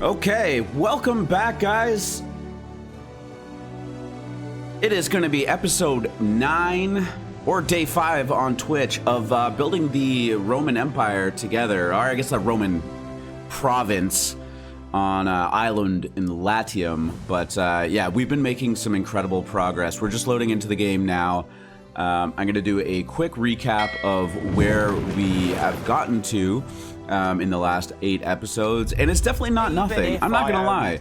Okay, welcome back, guys. It is going to be episode 9 or day 5 on Twitch of building the Roman Empire together, or I guess the Roman province on an island in Latium. But yeah, we've been making some incredible progress. We're just loading into the game now. I'm going to do a quick recap of where we have gotten to in the last 8 episodes, and it's definitely not nothing. I'm not gonna lie.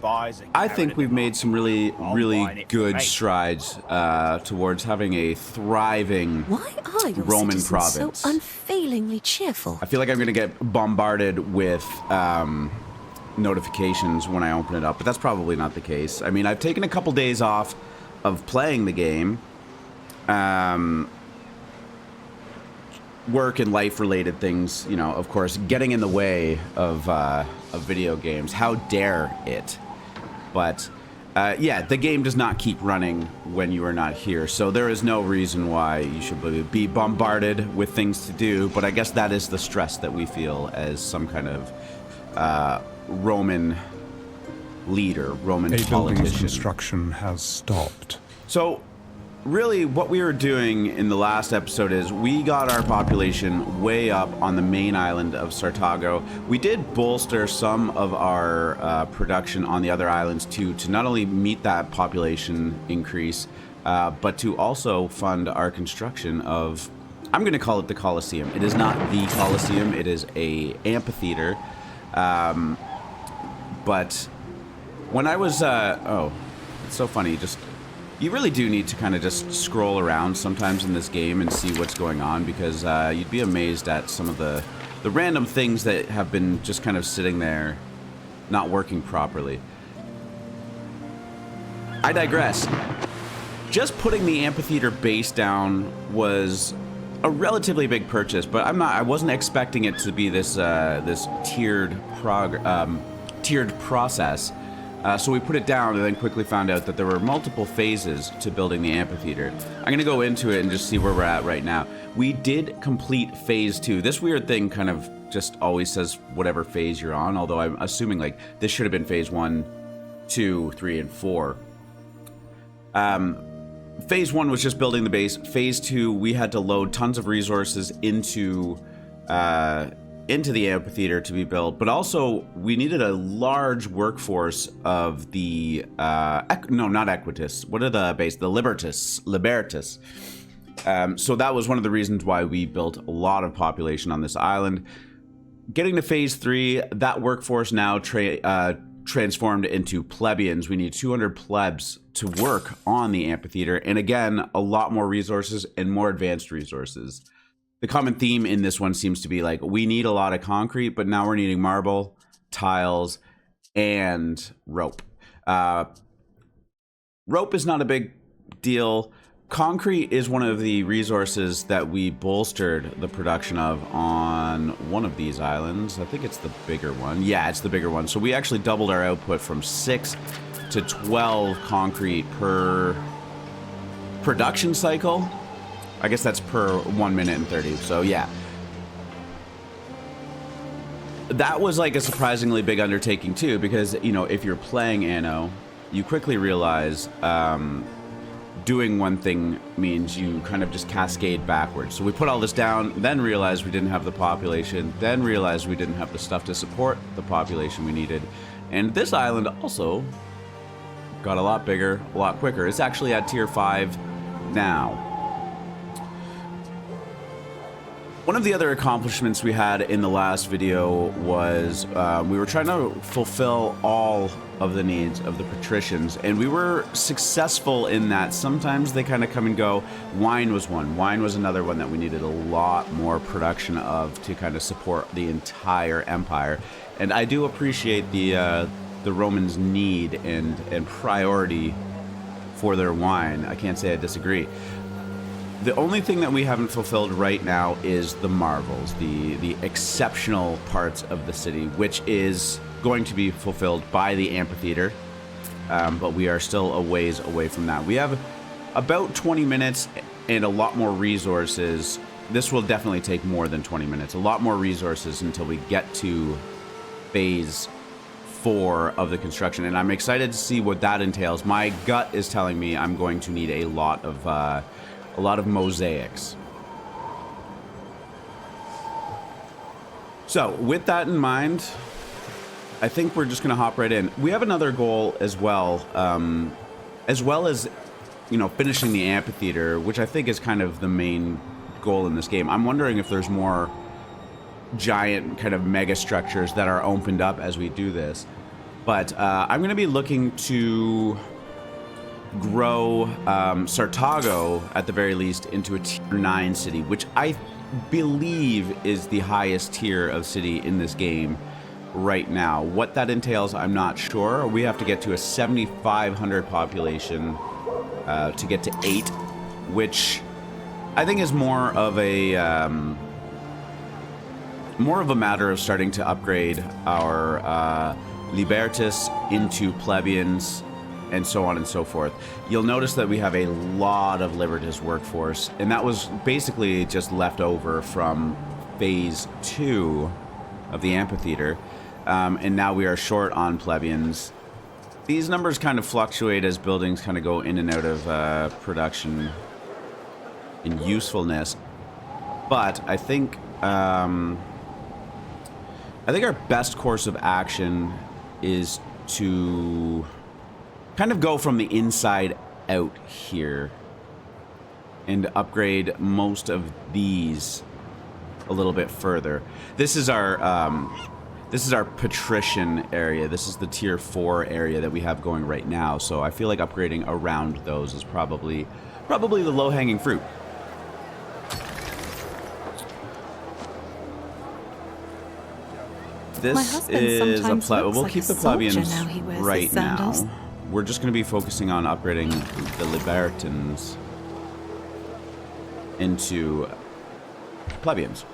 I think we've made some really good strides towards having a thriving Why are your Roman citizens province. so unfailingly cheerful? I feel like I'm gonna get bombarded with notifications when I open it up, but that's probably not the case. I mean, I've taken a couple days off of playing the game. Work and life-related things, you know, of course, getting in the way of video games. How dare it? But, yeah, the game does not keep running when you are not here, so there is no reason why you should be bombarded with things to do, but I guess that is the stress that we feel as some kind of Roman leader, Roman politician. Building's construction has stopped. So, really, what we were doing in the last episode is we got our population way up on the main island of Sartago. We did bolster some of our production on the other islands too, to not only meet that population increase, but to also fund our construction of, I'm going to call it the Colosseum. It is not the Colosseum, it is a amphitheater. But when I was, oh, it's so funny, you really do need to kind of just scroll around sometimes in this game and see what's going on, because you'd be amazed at some of the random things that have been just kind of sitting there, not working properly. I digress. Just putting the amphitheater base down was a relatively big purchase, but I wasn't expecting it to be this this tiered process. So we put it down and then quickly found out that there were multiple phases to building the amphitheater. I'm going to go into it and just see where we're at right now. We did complete phase 2. This weird thing kind of just always says whatever phase you're on, although I'm assuming like this should have been phase 1, 2, 3, and 4. Phase 1 was just building the base. Phase 2, we had to load tons of resources into the amphitheater to be built, but also we needed a large workforce of the no, not Equitus. What are the base? The Libertus. So that was one of the reasons why we built a lot of population on this island. Getting to phase 3, that workforce now transformed into plebeians. We need 200 plebs to work on the amphitheater, and again, a lot more resources and more advanced resources. The common theme in this one seems to be like, we need a lot of concrete, but now we're needing marble, tiles, and rope. Rope is not a big deal. Concrete is one of the resources that we bolstered the production of on one of these islands. I think it's the bigger one. Yeah, it's the bigger one. So we actually doubled our output from 6 to 12 concrete per production cycle. I guess that's per 1 minute and 30, so yeah. That was like a surprisingly big undertaking too, because, you know, if you're playing Anno, you quickly realize doing one thing means you kind of just cascade backwards. So we put all this down, then realized we didn't have the population, then realized we didn't have the stuff to support the population we needed. And this island also got a lot bigger, a lot quicker. It's actually at tier 5 now. One of the other accomplishments we had in the last video was we were trying to fulfill all of the needs of the patricians, and we were successful in that. Sometimes they kind of come and go. Wine was one. Wine was another one that we needed a lot more production of to kind of support the entire empire. And I do appreciate the Romans' need and priority for their wine. I can't say I disagree. The only thing that we haven't fulfilled right now is the marvels, the exceptional parts of the city, which is going to be fulfilled by the amphitheater, but we are still a ways away from that. We have about 20 minutes and a lot more resources. This will definitely take more than 20 minutes. A lot more resources until we get to phase 4 of the construction, and I'm excited to see what that entails. My gut is telling me I'm going to need a lot of mosaics. So, with that in mind, I think we're just going to hop right in. We have another goal as well as, you know, finishing the amphitheater, which I think is kind of the main goal in this game. I'm wondering if there's more giant kind of mega structures that are opened up as we do this. But I'm going to be looking to grow Sartago, at the very least, into a tier 9 city, which I believe is the highest tier of city in this game right now. What that entails, I'm not sure. We have to get to a 7,500 population to get to 8, which I think is more of a matter of starting to upgrade our Libertas into plebeians and so on and so forth. You'll notice that we have a lot of Libertas workforce, and that was basically just left over from phase 2 of the amphitheater, and now we are short on plebeians. These numbers kind of fluctuate as buildings kind of go in and out of production and usefulness, but I think our best course of action is to kind of go from the inside out here and upgrade most of these a little bit further. This is our patrician area. This is the tier 4 area that we have going right now. So I feel like upgrading around those is probably the low-hanging fruit. This is a plebeian. We'll keep the plebeians right now. We're just going to be focusing on upgrading the Libertans into plebeians.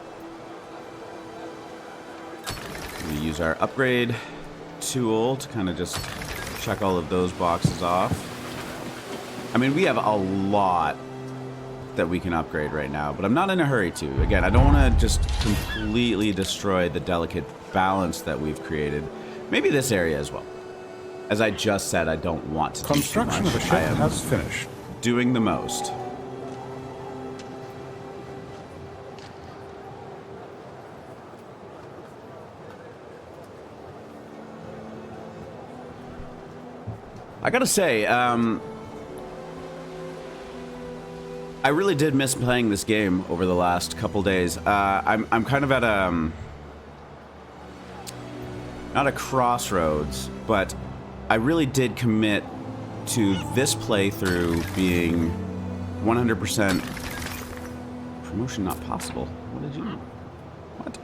We use our upgrade tool to kind of just check all of those boxes off. I mean, we have a lot that we can upgrade right now, but I'm not in a hurry to. Again, I don't want to just completely destroy the delicate balance that we've created. Maybe this area as well. As I just said, I don't want to. Construction of a ship has finished. Doing the most. I gotta say, I really did miss playing this game over the last couple days. I'm kind of at not a crossroads, but I really did commit to this playthrough being 100% promotion not possible. What did you do? What?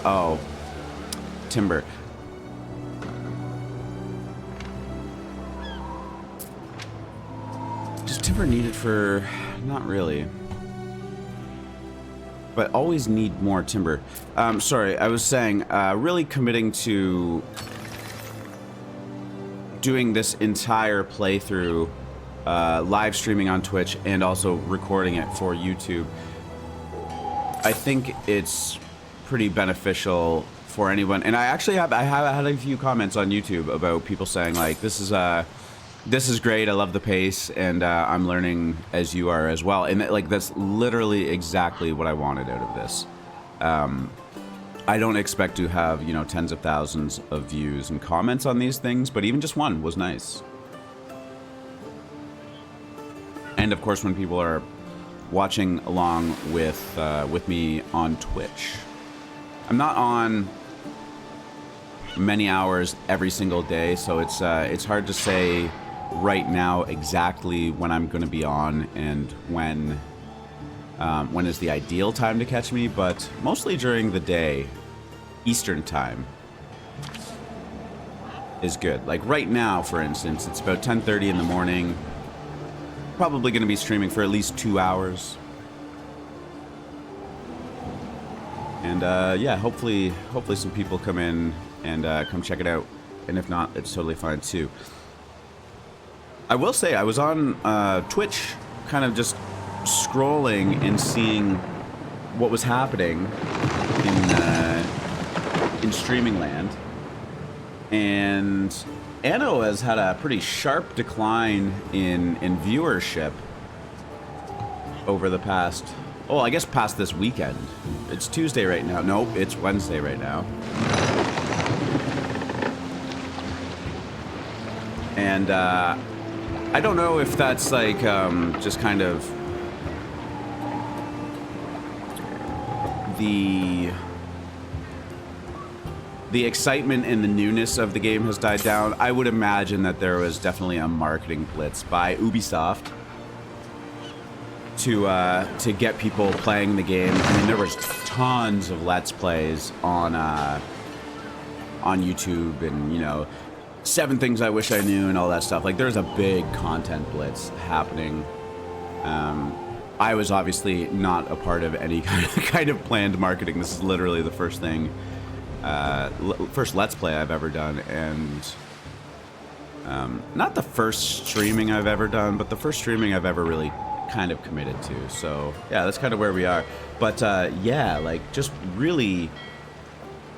Oh. Timber. Just timber needed for... not really. But always need more timber. Sorry, I was saying, really committing to doing this entire playthrough, live streaming on Twitch, and also recording it for YouTube. I think it's pretty beneficial for anyone. And I actually have had a few comments on YouTube about people saying, like, this is great, I love the pace, and I'm learning as you are as well. And like, that's literally exactly what I wanted out of this. I don't expect to have, you know, tens of thousands of views and comments on these things, but even just one was nice. And of course, when people are watching along with me on Twitch. I'm not on many hours every single day, so it's hard to say right now exactly when I'm going to be on and when is the ideal time to catch me, but mostly during the day, Eastern time is good. Like right now, for instance, it's about 10:30 in the morning. Probably going to be streaming for at least 2 hours. And yeah, hopefully some people come in and come check it out. And if not, it's totally fine too. I will say, I was on Twitch, kind of just scrolling and seeing what was happening in streaming land. And Anno has had a pretty sharp decline in viewership over the past, oh, I guess past this weekend. It's Tuesday right now. Nope, it's Wednesday right now. And I don't know if that's like just kind of the excitement and the newness of the game has died down. I would imagine that there was definitely a marketing blitz by Ubisoft to get people playing the game. I mean, there was tons of Let's Plays on YouTube, and, you know, 7 things I wish I knew and all that stuff. Like, there's a big content blitz happening. I was obviously not a part of any kind of planned marketing. This is literally the first thing, first Let's Play I've ever done, and not the first streaming I've ever done, but the first streaming I've ever really kind of committed to. So yeah, that's kind of where we are. But yeah, like, just really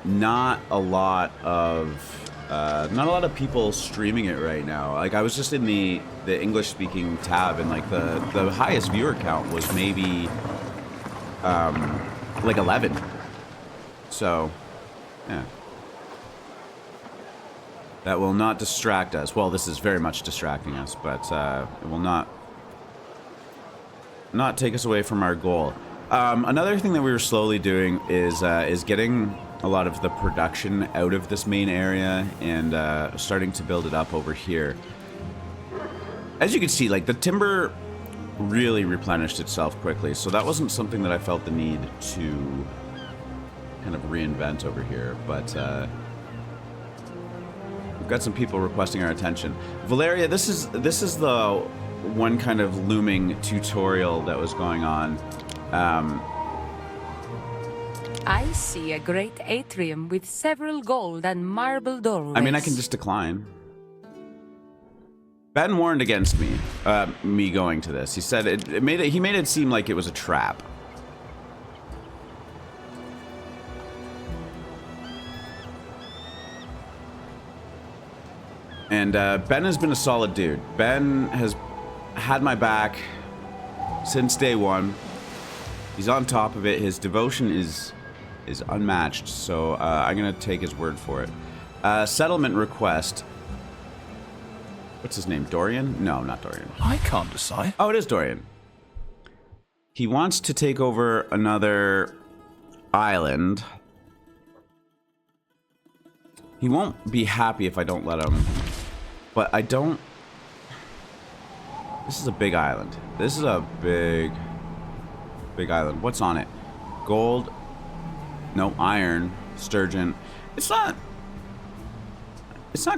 not a lot of people streaming it right now. Like, I was just in the English speaking tab, and like the highest viewer count was maybe like 11. So yeah, that will not distract us. Well, this is very much distracting us, but it will not take us away from our goal. Another thing that we were slowly doing is getting a lot of the production out of this main area and starting to build it up over here. As you can see, like, the timber really replenished itself quickly, so that wasn't something that I felt the need to kind of reinvent over here. But we've got some people requesting our attention. Valeria, this is the one kind of looming tutorial that was going on. I see a great atrium with several gold and marble doorways. I mean, I can just decline. Ben warned against me going to this. He said he made it seem like it was a trap. And Ben has been a solid dude. Ben has had my back since day one. He's on top of it. His devotion is unmatched, so I'm gonna take his word for it. Settlement request. What's his name? Dorian? No, not Dorian. I can't decide. Oh, it is Dorian. He wants to take over another island. He won't be happy if I don't let him. But I don't... This is a big island. This is a big island. What's on it? Gold. No, iron. Sturgeon. It's not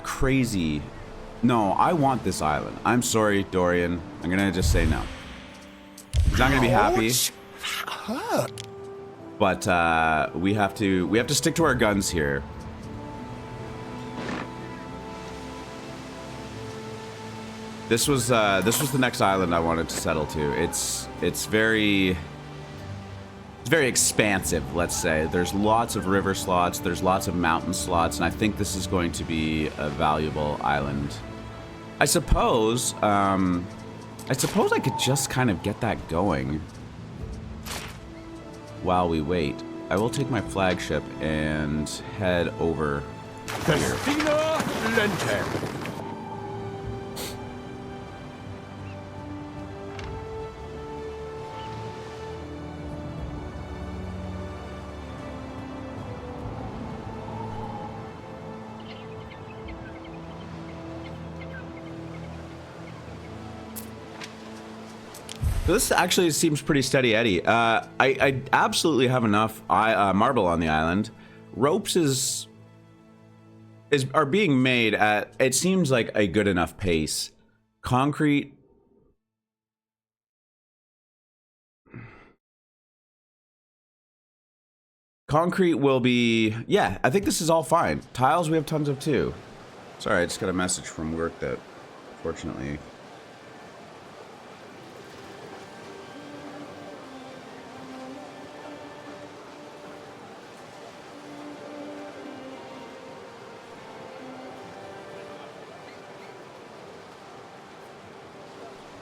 crazy. No, I want this island. I'm sorry, Dorian. I'm gonna just say no. He's not gonna be happy. But we have to stick to our guns here. This was the next island I wanted to settle to. It's very expansive, let's say. There's lots of river slots, there's lots of mountain slots, and I think this is going to be a valuable island. I suppose I could just kind of get that going while we wait. I will take my flagship and head over here. Lente. So this actually seems pretty steady Eddie. I absolutely have enough marble on the island. Ropes are being made at, it seems like, a good enough pace. Concrete. Concrete will be, yeah, I think this is all fine. Tiles we have tons of too. Sorry, I just got a message from work that, fortunately...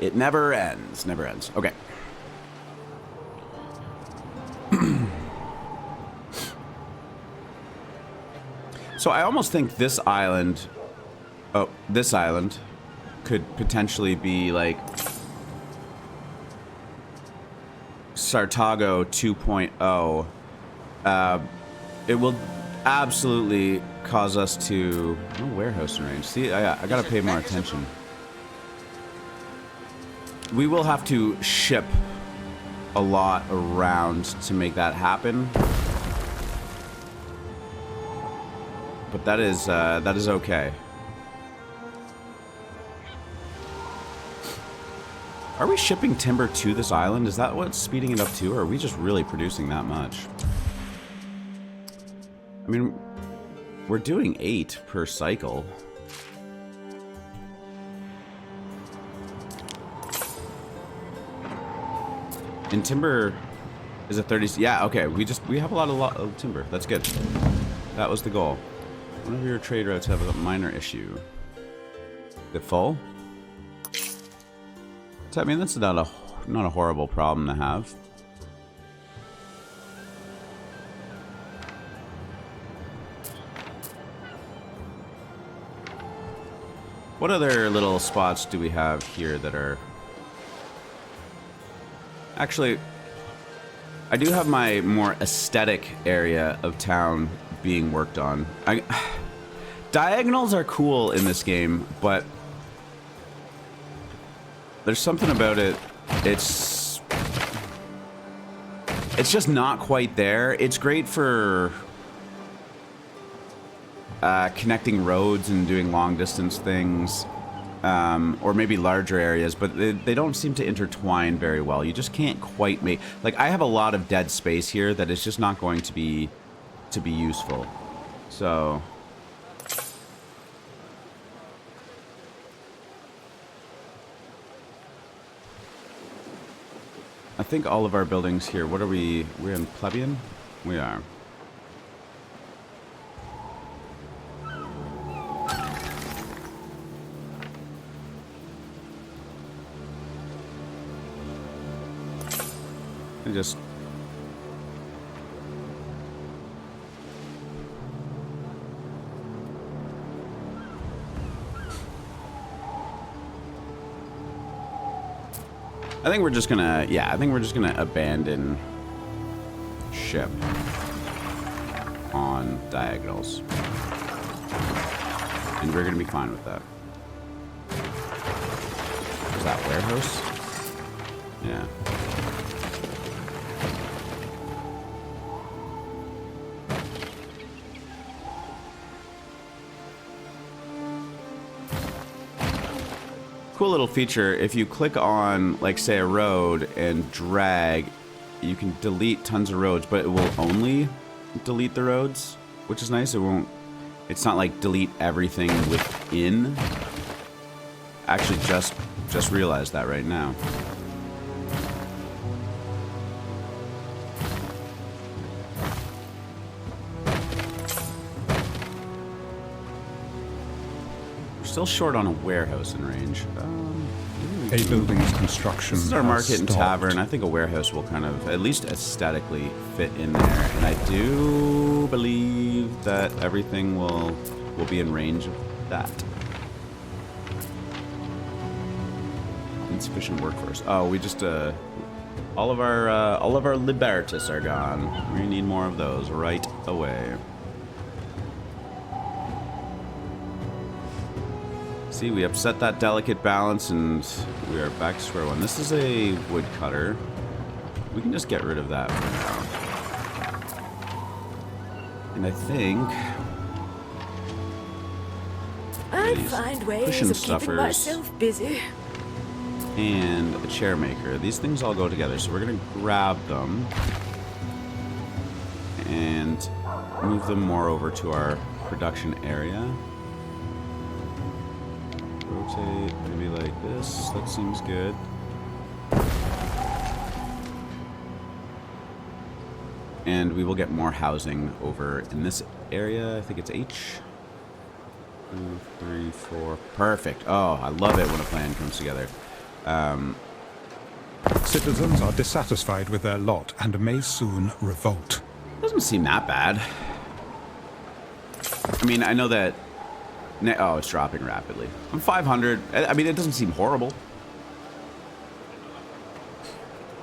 It never ends. Never ends. Okay. So I almost think this island... Oh, this island could potentially be like Sartago 2.0. It will absolutely cause us to... No warehouse in range. See, I gotta pay more attention. We will have to ship a lot around to make that happen. But that is okay. Are we shipping timber to this island? Is that what's speeding it up too, or are we just really producing that much? I mean, we're doing 8 per cycle. And timber is a 30... Yeah, okay, we have a lot of timber. That's good. That was the goal. One of your trade routes have a minor issue. Is it full? I mean, that's not a horrible problem to have. What other little spots do we have here that are... Actually, I do have my more aesthetic area of town being worked on. Diagonals are cool in this game, but there's something about it. It's just not quite there. It's great for connecting roads and doing long distance things, or maybe larger areas, but they don't seem to intertwine very well. You just can't quite make... Like, I have a lot of dead space here that is just not going to be useful. So... I think all of our buildings here, what are we? We're in plebeian? We are. I just... I think we're just gonna, yeah, I think we're just gonna abandon ship on diagonals. And we're gonna be fine with that. Is that warehouse? Yeah. Cool little feature, if you click on, like, say, a road and drag, you can delete tons of roads, but it will only delete the roads, which is nice. It won't... It's not like delete everything within. Actually, just realized that right now. Still short on a warehouse in range. A building's construction. This is our market and tavern. I think a warehouse will kind of, at least aesthetically, fit in there. And I do believe that everything will be in range of that. Insufficient workforce. Oh, we just all of our libertas are gone. We need more of those right away. See, we upset that delicate balance and we are back to square one. This is a woodcutter. We can just get rid of that for now. And I think... I find ways of keeping myself busy. And a chair maker. These things all go together, so we're going to grab them and move them more over to our production area. Rotate, maybe like this. That seems good. And we will get more housing over in this area. I think it's H. 2, 3, 4. Perfect. Oh, I love it when a plan comes together. Citizens are dissatisfied with their lot and may soon revolt. Doesn't seem that bad. I mean, I know that... Oh, it's dropping rapidly. I'm 500. I mean, it doesn't seem horrible.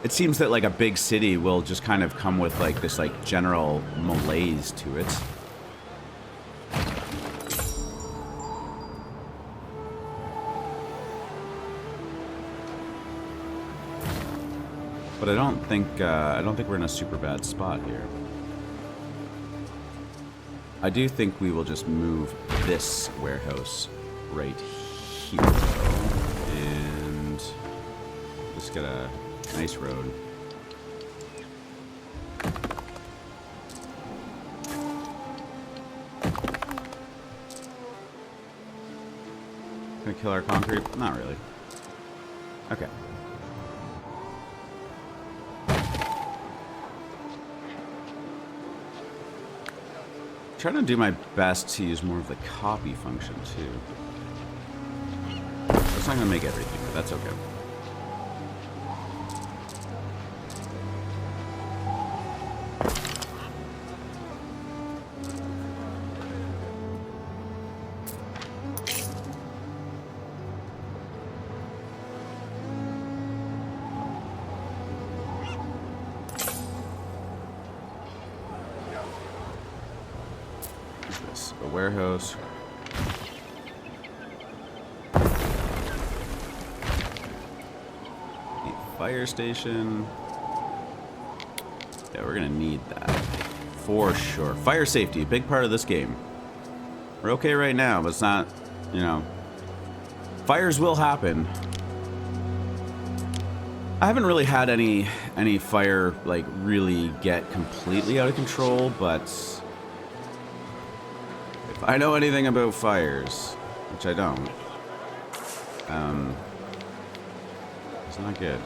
It seems that, like, a big city will just kind of come with, like, this, like, general malaise to it. But I don't think we're in a super bad spot here. I do think we will just move this warehouse right here, and just get a nice road. Gonna kill our concrete? Not really. Okay. Trying to do my best to use more of the copy function too. It's not gonna make everything, but that's okay. A warehouse. A fire station. Yeah, we're gonna need that for sure. Fire safety, a big part of this game. We're okay right now, but it's not, you know, fires will happen. I haven't really had any fire like really get completely out of control, but I know anything about fires, which I don't. It's not good.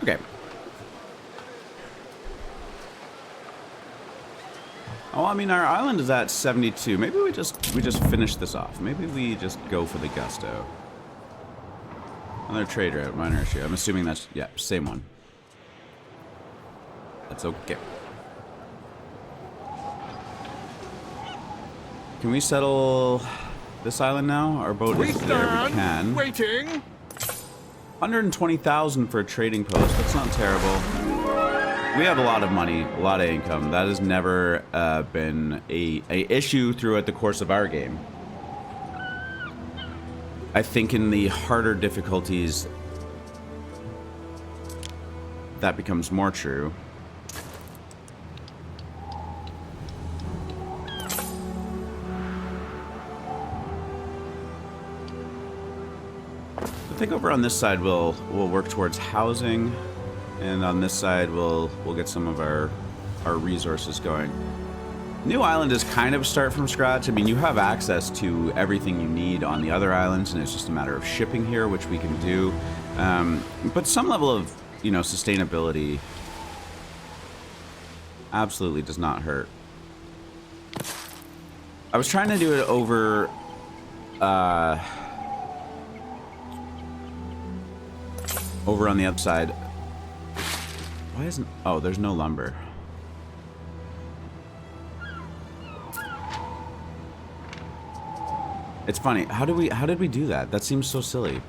Okay. Oh, I mean, our island is at 72. Maybe we just finish this off. Maybe we just go for the gusto. Another trade route, minor issue. I'm assuming that's, yeah, same one. That's okay. Can we settle this island now? Our boat is there. We can. Waiting. 120,000 for a trading post. That's not terrible. We have a lot of money, a lot of income. That has never been a issue throughout the course of our game. I think in the harder difficulties, that becomes more true. I think over on this side we'll work towards housing, and on this side we'll get some of our resources going. New island is kind of start from scratch. I mean, you have access to everything you need on the other islands, and it's just a matter of shipping here, which we can do. But some level of, you know, sustainability absolutely does not hurt. I was trying to do it over over on the other side. Why isn't... Oh, there's no lumber. It's funny. How did we do that? That seems so silly.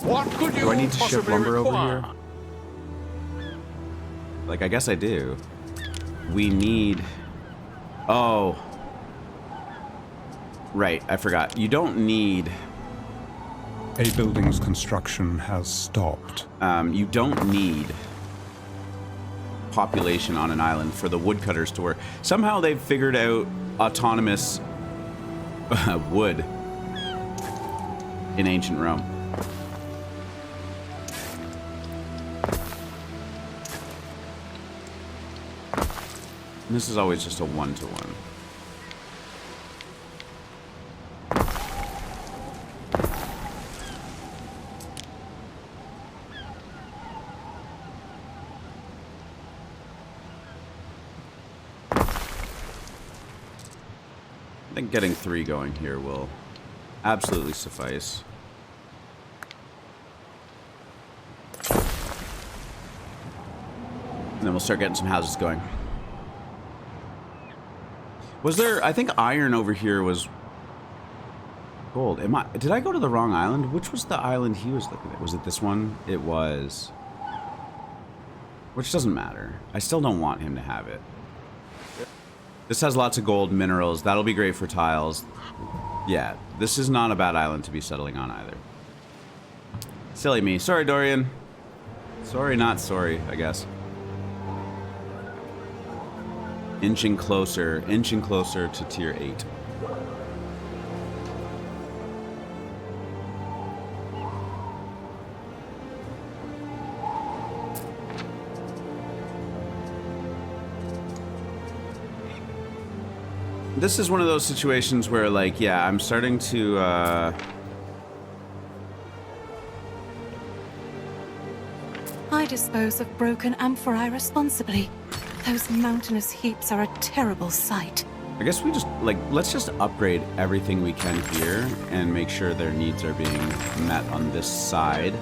What could you Do I need to ship possibly lumber require? over here? Like, I guess I do. We need... Oh. Right, I forgot. You don't need... A building's construction has stopped. You don't need population on an island for the woodcutters to work. Somehow they've figured out autonomous wood. in ancient Rome. And this is always just a one-to-one. I think getting 3 going here will absolutely suffice. And then we'll start getting some houses going. Was there... I think iron over here was gold. Did I go to the wrong island? Which was the island he was looking at? Was it this one? It was. Which doesn't matter. I still don't want him to have it. This has lots of gold minerals. That'll be great for tiles. Yeah, this is not a bad island to be settling on either. Silly me. Sorry, Dorian. Sorry, not sorry, I guess. Inching closer to tier 8. This is one of those situations where, like, yeah, I'm starting to, I dispose of broken amphorae responsibly. Those mountainous heaps are a terrible sight. I guess we just, like, let's just upgrade everything we can here and make sure their needs are being met on this side.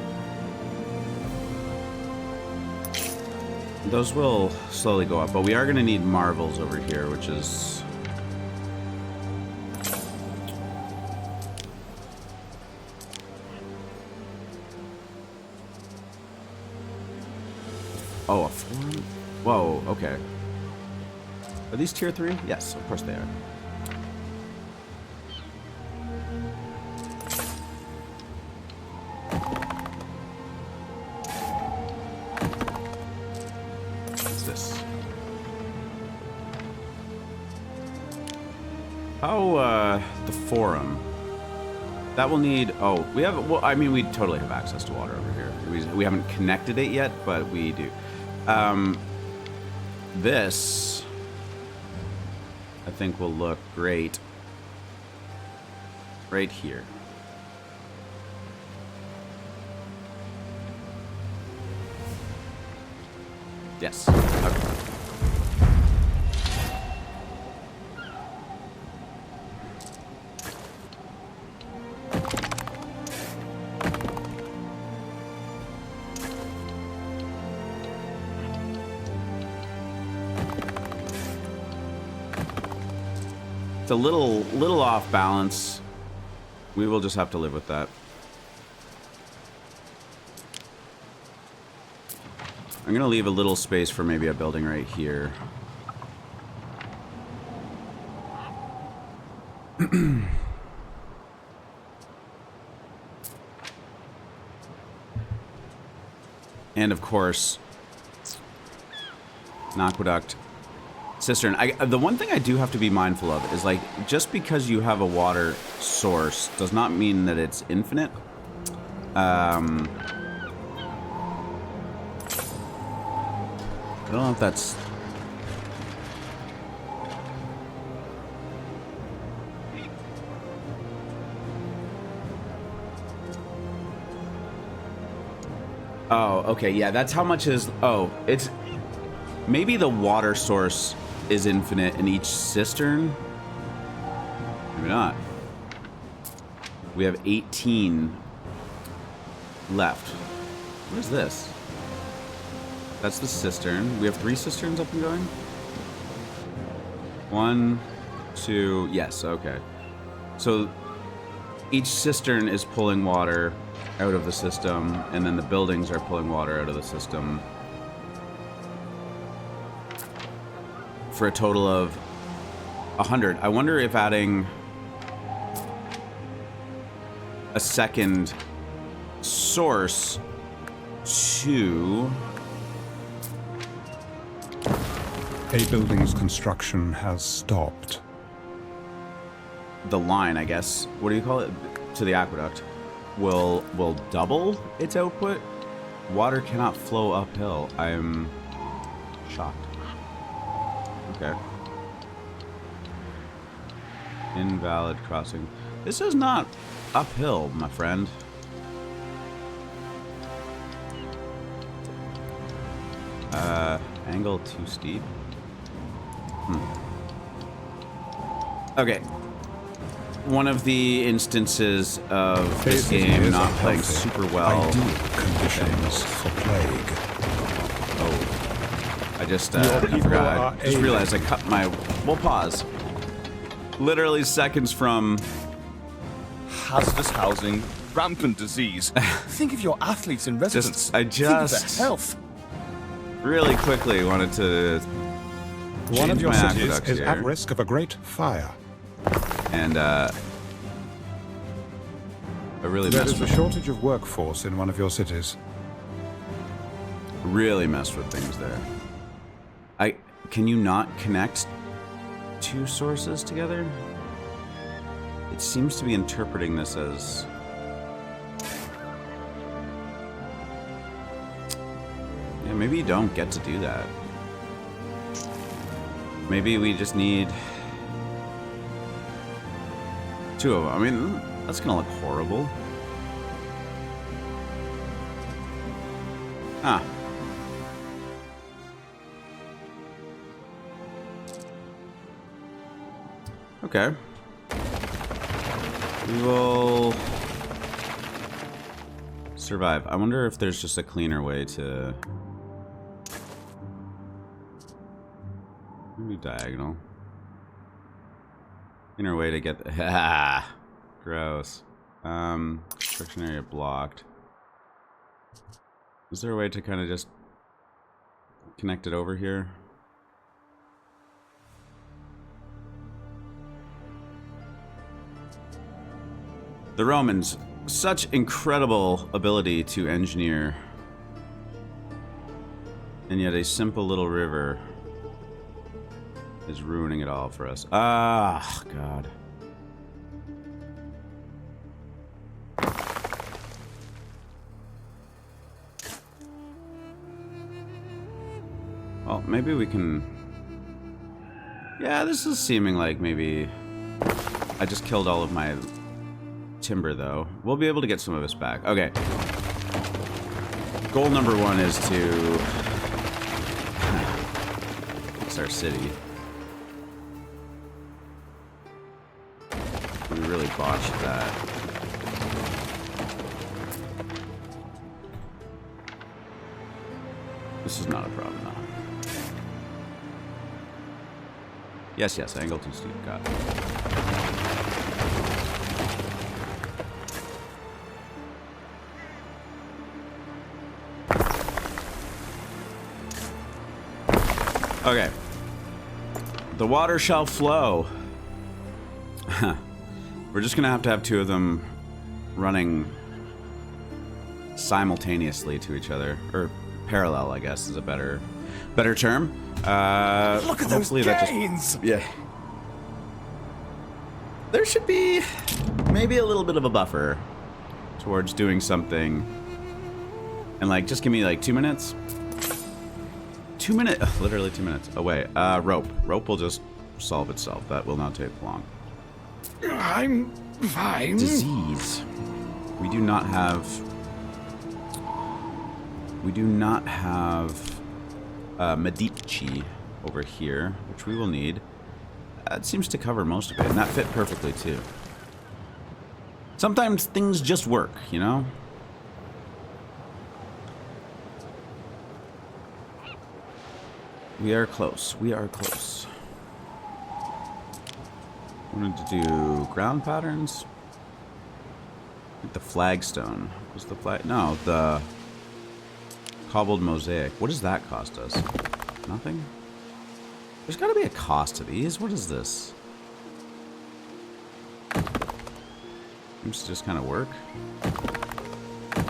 Those will slowly go up, but we are going to need marvels over here, which is... Oh, a forum? Whoa, okay. Are these tier 3? Yes, of course they are. What's this? How, the forum. That will need... Oh, we have... Well, I mean, we totally have access to water over here. We haven't connected it yet, but we do. This, I think, will look great right here. Yes. Okay. A little off balance. We will just have to live with that. I'm gonna leave a little space for maybe a building right here. And of course, an aqueduct. Cistern. The one thing I do have to be mindful of is, like, just because you have a water source does not mean that it's infinite. I don't know if that's... Oh, okay, yeah, that's how much is... Oh, it's... Maybe the water source is infinite in each cistern. Maybe not. We have 18 left. What is this? That's the cistern. We have 3 cisterns up and going? 1, 2... Yes, okay. So each cistern is pulling water out of the system, and then the buildings are pulling water out of the system. For a total of 100. I wonder if adding a second source to... A building's construction has stopped. The line, I guess. What do you call it? To the aqueduct. will double its output. Water cannot flow uphill. I'm shocked. Okay. Invalid crossing. This is not uphill, my friend. Angle too steep. Okay. One of the instances of this game not playing super well. Ideal conditions for plague. Oh. I just forgot. I just realized I cut my... We'll pause. Literally seconds from... Hazardous housing, rampant disease. Think of your athletes in residence. I Think of their health. Really quickly wanted to... One of your cities is here. at risk of a great fire. And, I really There messed is a with shortage of workforce in one of your cities. really messed with things there. Can you not connect two sources together? It seems to be interpreting this as... Yeah, maybe you don't get to do that. Maybe we just need... two of them. I mean, that's gonna look horrible. Ah. Okay. We will survive. I wonder if there's just a cleaner way to... Maybe diagonal. Cleaner way to get... Ah, gross. Construction area blocked. Is there a way to kind of just connect it over here? The Romans, such incredible ability to engineer. And yet a simple little river is ruining it all for us. Ah, God. Well, maybe we can... Yeah, this is seeming like maybe... I just killed all of my timber, though. We'll be able to get some of this back. Okay. Goal number one is to... fix our city. We really botched that. This is not a problem, though. Yes, yes, angle too steep. Got it. Okay. The water shall flow. We're just gonna have to have two of them running simultaneously to each other, or parallel, I guess, is a better term. Look at those gains! That yeah. There should be maybe a little bit of a buffer towards doing something, and like just give me like 2 minutes. 2 minutes, literally 2 minutes. Oh wait, rope. Rope will just solve itself. That will not take long. I'm fine. Disease. We do not have Medici over here, which we will need. That seems to cover most of it, and that fit perfectly too. Sometimes things just work, you know? We are close. We are close. Wanted to do ground patterns. The flagstone. Was the flag? No, the cobbled mosaic. What does that cost us? Nothing? There's got to be a cost to these. What is this? Seems to just kind of work.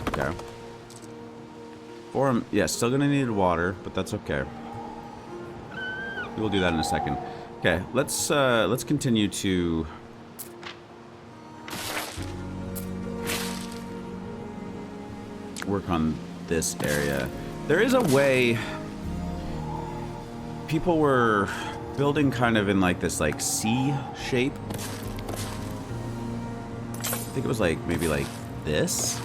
Okay. Forum. Yeah, still gonna need water, but that's okay. We'll do that in a second. Okay, let's continue to work on this area. There is a way. People were building kind of in like this like C shape. I think it was like maybe like this.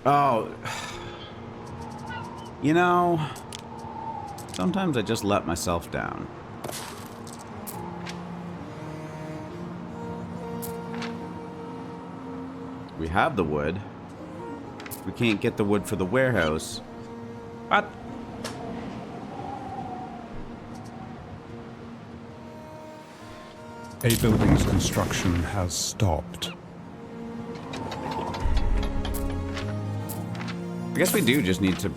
Oh, you know, sometimes I just let myself down. We have the wood. We can't get the wood for the warehouse. What? A building's construction has stopped. I guess we do just need to...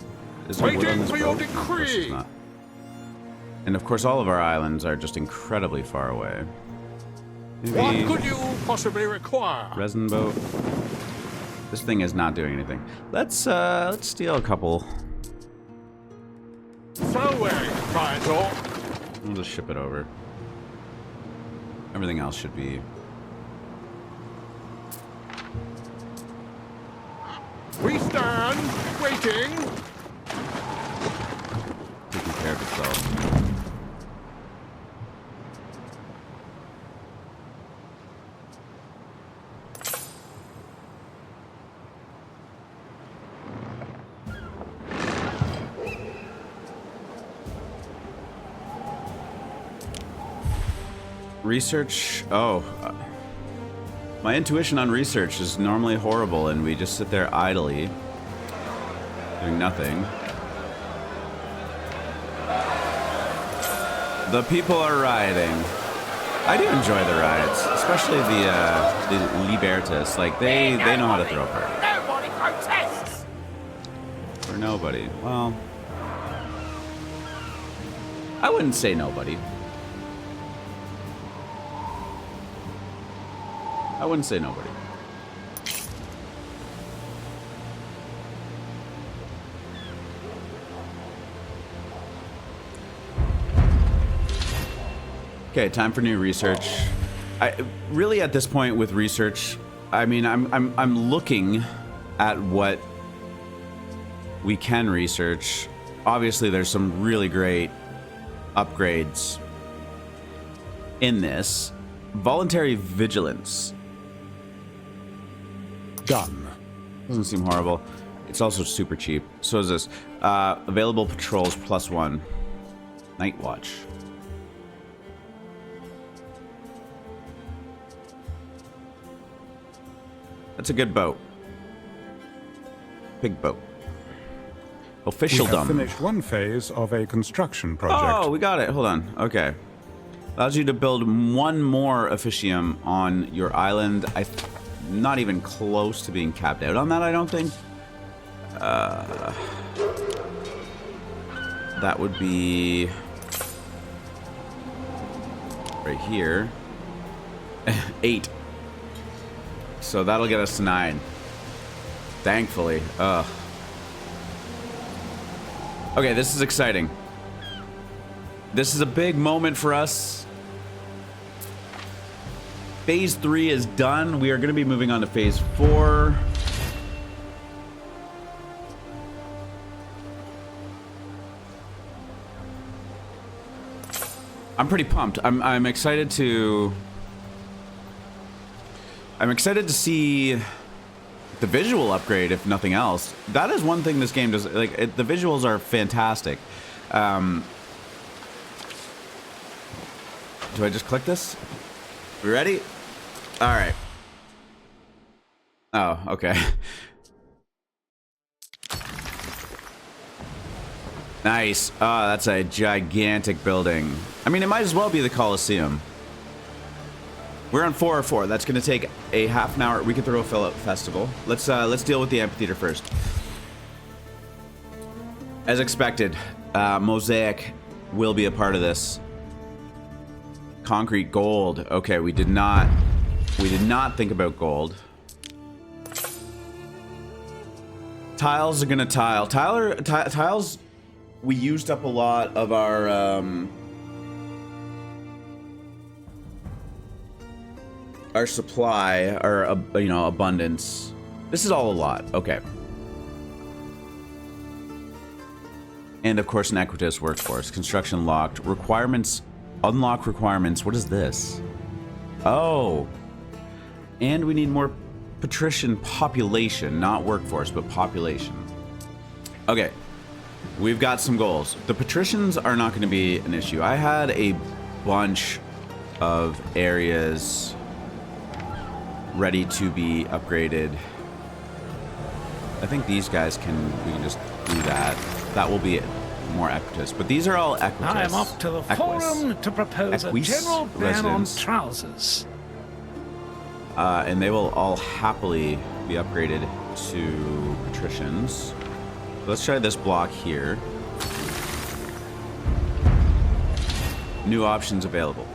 Is there wood on this boat? No, of course it's not. And of course all of our islands are just incredibly far away. Maybe what could you possibly require? Resin boat. This thing is not doing anything. Let's steal a couple. So Triangle. We'll just ship it over. Everything else should be... We stand waiting. Taking care of itself. Research. Oh. My intuition on research is normally horrible, and we just sit there idly, doing nothing. The people are rioting. I do enjoy the riots, especially the Libertas. Like, they know how to throw a party. Nobody protests. For nobody. Well, I wouldn't say nobody. I wouldn't say nobody. Okay, time for new research. I really at this point with research, I mean, I'm looking at what we can research. Obviously, there's some really great upgrades in this. Voluntary vigilance. Done. Doesn't seem horrible. It's also super cheap. So is this. Available patrols +1. Night watch. That's a good boat. Big boat. We have Officialdom. finished one phase of a construction project. Oh, we got it. Hold on. Okay. Allows you to build one more officium on your island. I'm not even close to being capped out on that, I don't think. That would be right here. 8. So that'll get us to 9. Thankfully. Okay, this is exciting. This is a big moment for us. Phase 3 is done. We are going to be moving on to Phase 4. I'm pretty pumped. I'm excited to... I'm excited to see the visual upgrade, if nothing else. That is one thing this game does. Like, the visuals are fantastic. Do I just click this? We ready? All right. Oh, okay. Nice. Oh, that's a gigantic building. I mean, it might as well be the Colosseum. We're on 404. That's going to take a half an hour. We can throw a festival. Let's deal with the amphitheater first. As expected, mosaic will be a part of this. Concrete gold. Okay, we did not think about gold. Tiles are gonna tile. Tiles. We used up a lot of our our supply, our abundance. This is all a lot. Okay. And of course, an Equitus workforce. Construction locked. Requirements. Unlock requirements. What is this? Oh. And we need more patrician population. Not workforce, but population. Okay. We've got some goals. The patricians are not going to be an issue. I had a bunch of areas ready to be upgraded. I think these guys we can just do that. That will be it. More Equitus. But these are all Equitus. I am off to the forum to propose a general ban on trousers. And they will all happily be upgraded to patricians. Let's try this block here. New options available.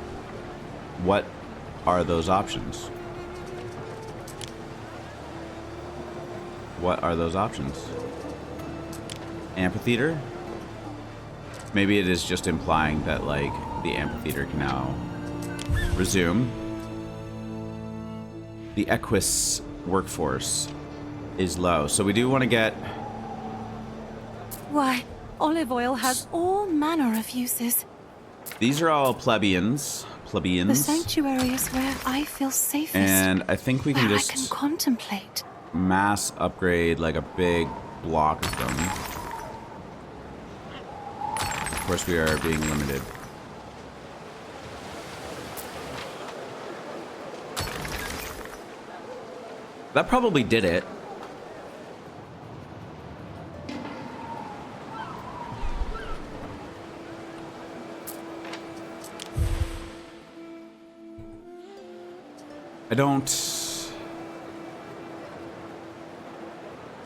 What are those options? What are those options? Amphitheater? Maybe it is just implying that, like, the amphitheater can now resume. The Equus workforce is low, so we do want to get... Why, olive oil has all manner of uses. These are all plebeians. The sanctuary is where I feel safest. And I think we can just... I can contemplate. Mass upgrade, like a big block of them. Of course, we are being limited. That probably did it.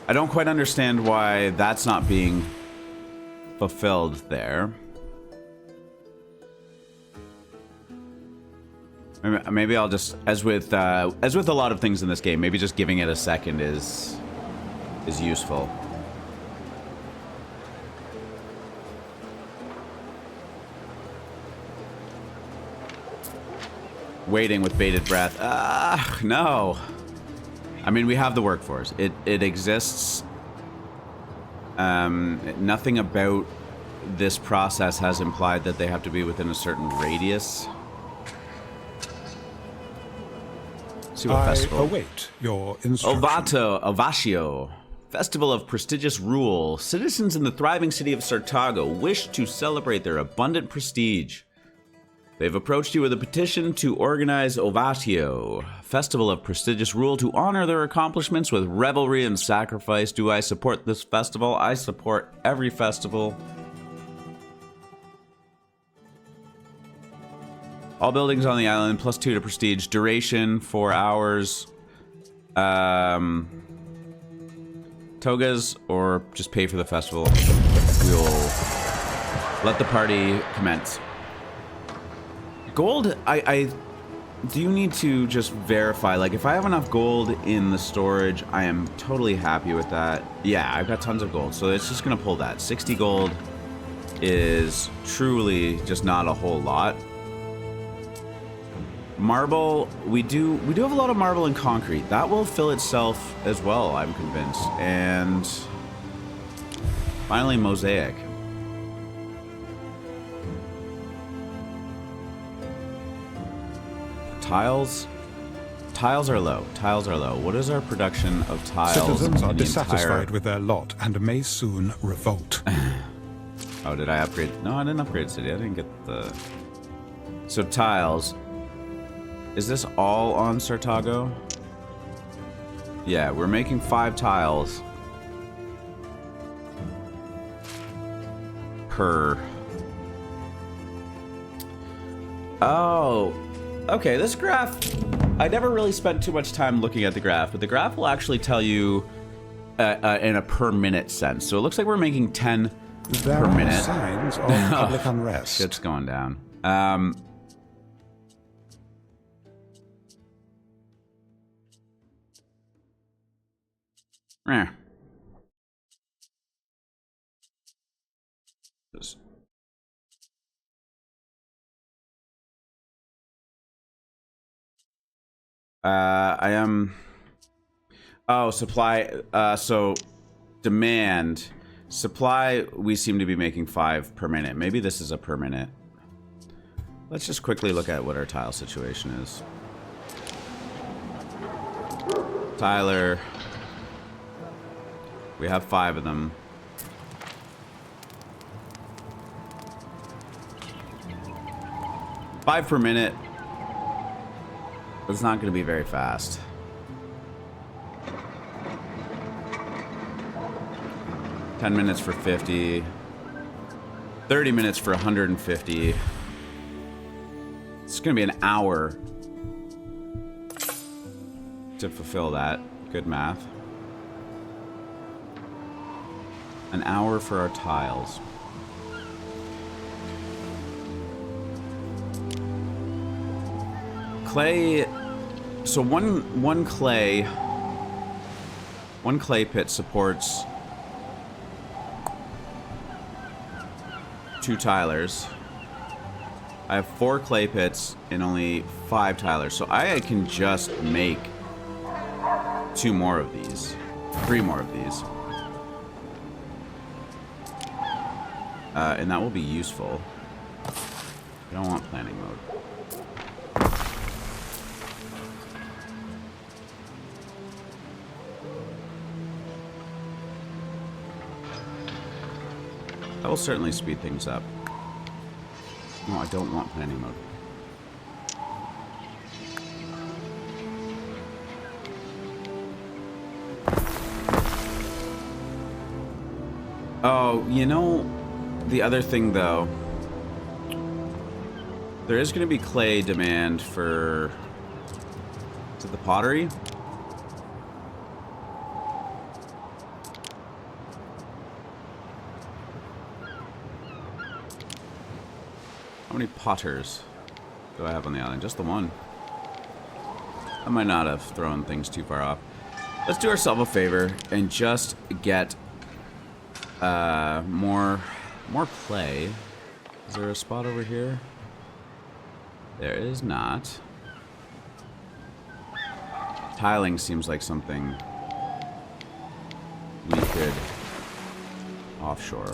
I don't quite understand why that's not being fulfilled there. Maybe I'll just, as with a lot of things in this game, maybe just giving it a second is useful. Waiting with bated breath. No. I mean, we have the workforce. It exists. Nothing about this process has implied that they have to be within a certain radius. See what festival. Await your instruction. Ovatio. Festival of prestigious rule. Citizens in the thriving city of Sartago wish to celebrate their abundant prestige. They've approached you with a petition to organize Ovatio, Festival of Prestigious Rule, to honor their accomplishments with revelry and sacrifice. Do I support this festival? I support every festival. All buildings on the island, +2 to prestige. Duration, 4 hours. Togas, or just pay for the festival. We'll let the party commence. Gold, I do need to just verify, like, if I have enough gold in the storage, I am totally happy with that. Yeah, I've got tons of gold, so it's just gonna pull that. 60 gold is truly just not a whole lot. Marble, we do have a lot of marble and concrete. That will fill itself as well, I'm convinced. And finally, mosaic. Tiles are low. Tiles are low. What is our production of tiles? Citizens are dissatisfied with their lot and may soon revolt. Oh, did I upgrade? No, I didn't upgrade city. I didn't get the... So tiles. Is this all on Sartago? Yeah, we're making 5 tiles per... Oh... Okay, this graph, I never really spent too much time looking at the graph, but the graph will actually tell you in a per minute sense. So it looks like we're making 10 there per minute. There are signs of public unrest. Shit's going down. I am... Oh, supply... so, demand. Supply, we seem to be making 5 per minute. Maybe this is a per minute. Let's just quickly look at what our tile situation is. Tyler. We have 5 of them. Five per minute. It's not going to be very fast. $10 minutes for 50. 30 minutes for 150. It's going to be an hour to fulfill that. Good math. An hour for our tiles. Clay. So one clay pit supports 2 tilers. I have 4 clay pits and only 5 tilers, so I can just make 2 more of these, 3 more of these, and that will be useful. I don't want planning mode. That will certainly speed things up. No, I don't want planning mode. Oh, you know, the other thing though, there is going to be clay demand for... Is it the pottery? How many potters do I have on the island? Just the one. I might not have thrown things too far off. Let's do ourselves a favor and just get more clay. Is there a spot over here? There is not. Tiling seems like something we could offshore.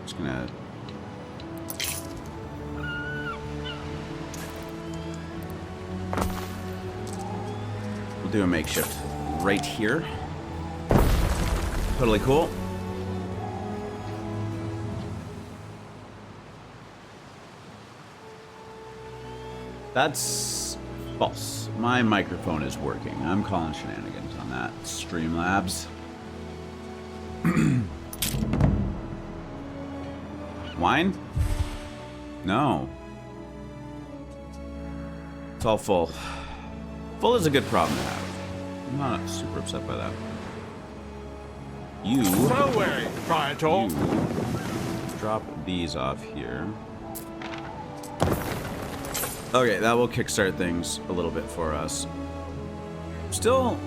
Just gonna we'll do a makeshift right here. Totally cool. That's false. My microphone is working. I'm calling shenanigans on that. Streamlabs. Wine? No. It's all full. Full is a good problem to have. I'm not super upset by that. You... No way, Triangle. Drop these off here. Okay, that will kickstart things a little bit for us. Still...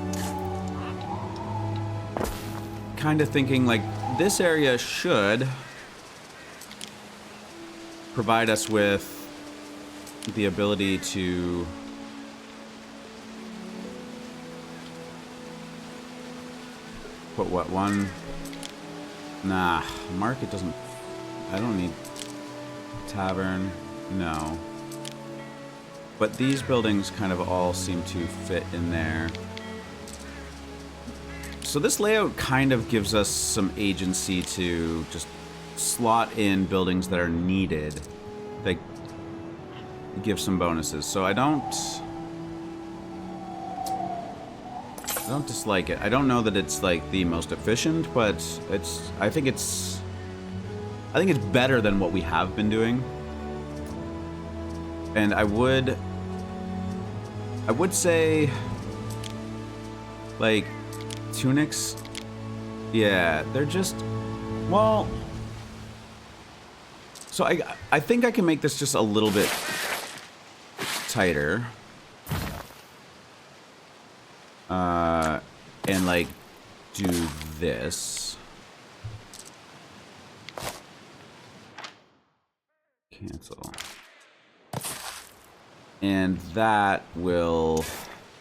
kind of thinking, like, this area should... provide us with the ability to put what one? Nah, market doesn't. I don't need tavern. No. But these buildings kind of all seem to fit in there. So this layout kind of gives us some agency to just slot in buildings that are needed. They give some bonuses. So I don't dislike it. I don't know that it's like the most efficient, but I think it's better than what we have been doing. And I would say, like, tunics, yeah, they're just, well, so I think I can make this just a little bit tighter. And like do this. Cancel. And that will...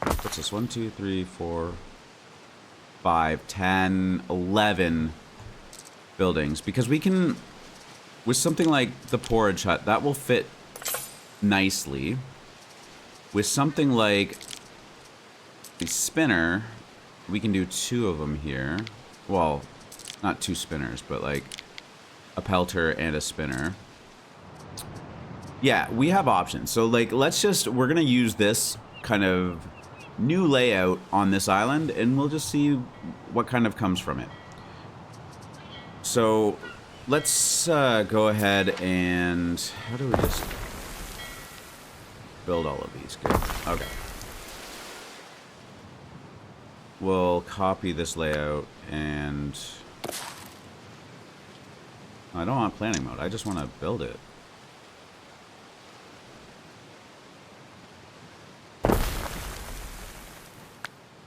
What's this? 1, 2, 3, 4, 5, 10, 11 buildings. Because we can... With something like the porridge hut, that will fit nicely. With something like the spinner, we can do 2 of them here. Well, not 2 spinners, but like a pelter and a spinner. Yeah, we have options. So like, let's just, we're gonna use this kind of new layout on this island, and we'll just see what kind of comes from it. So let's go ahead and, how do we just build all of these? Good. Okay. We'll copy this layout, and I don't want planning mode. I just want to build it.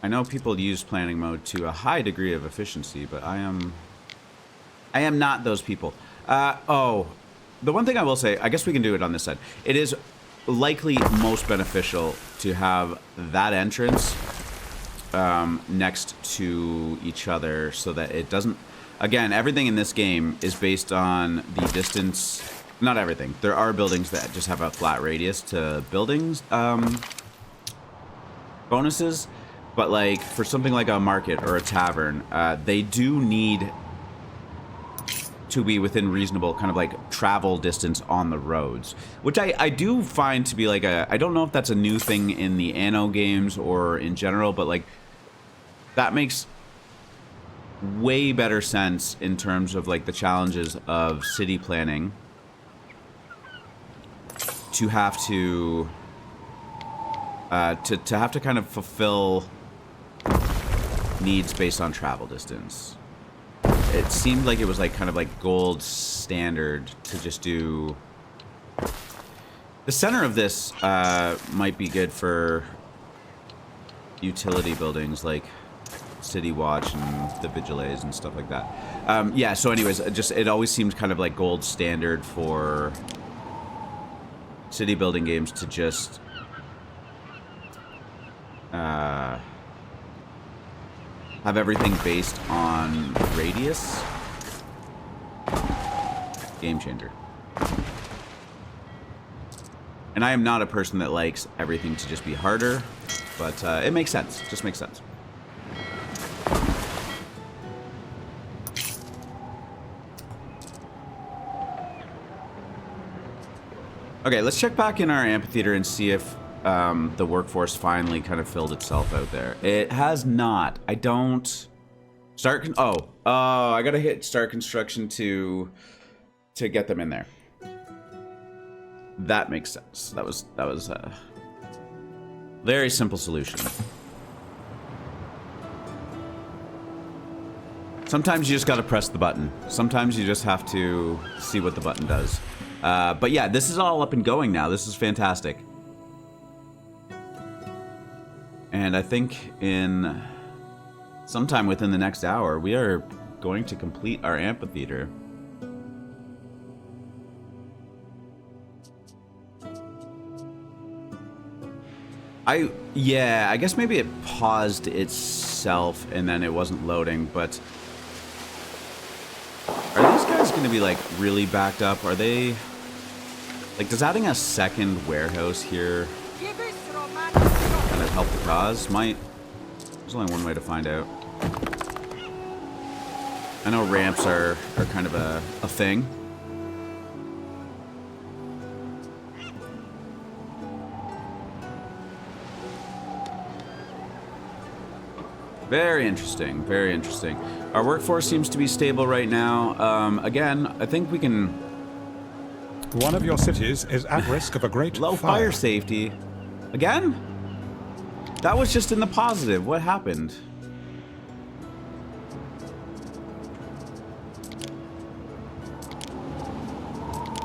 I know people use planning mode to a high degree of efficiency, but I am not those people. Oh, the one thing I will say, I guess we can do it on this side. It is likely most beneficial to have that entrance next to each other so that it doesn't... Again, everything in this game is based on the distance... Not everything. There are buildings that just have a flat radius to buildings bonuses. But like, for something like a market or a tavern, they do need to be within reasonable kind of like travel distance on the roads, which I do find to be like a, I don't know if that's a new thing in the Anno games or in general, but like that makes way better sense in terms of like the challenges of city planning to have to have to kind of fulfill needs based on travel distance. It seemed like it was like kind of like gold standard to just do. The center of this might be good for utility buildings like City Watch and the Vigilés and stuff like that. Yeah, so anyways, it always seemed kind of like gold standard for city building games to just have everything based on radius. Game changer. And I am not a person that likes everything to just be harder, but it makes sense. It just makes sense. Okay, let's check back in our amphitheater and see if the workforce finally kind of filled itself out there. It has not. I don't... Start... Oh, I gotta hit start construction to get them in there. That makes sense. That was a very simple solution. Sometimes you just gotta press the button. Sometimes you just have to see what the button does. But yeah, this is all up and going now. This is fantastic. And I think in sometime within the next hour, we are going to complete our amphitheater. Yeah, I guess maybe it paused itself and then it wasn't loading, but are these guys going to be like really backed up? Are they like, does adding a second warehouse here kind of help the cause? There's only one way to find out. I know ramps are kind of a thing. Very interesting, very interesting. Our workforce seems to be stable right now. Again, I think we can... One of your cities is at risk of a great low fire safety. Again? That was just in the positive. What happened?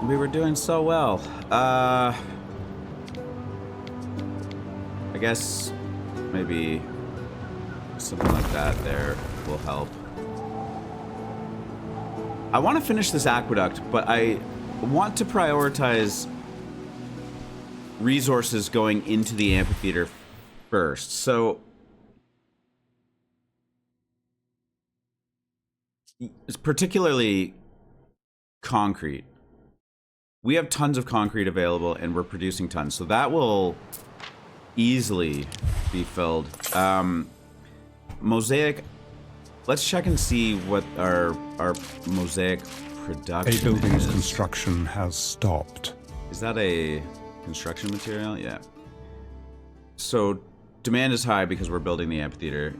We were doing so well. I guess maybe something like that there will help. I want to finish this aqueduct, but I want to prioritize resources going into the amphitheater first. So it's particularly concrete. We have tons of concrete available and we're producing tons. So that will easily be filled. Mosaic, let's check and see what our mosaic production A building's is. construction has stopped. Is that a construction material? Yeah. So demand is high because we're building the amphitheater.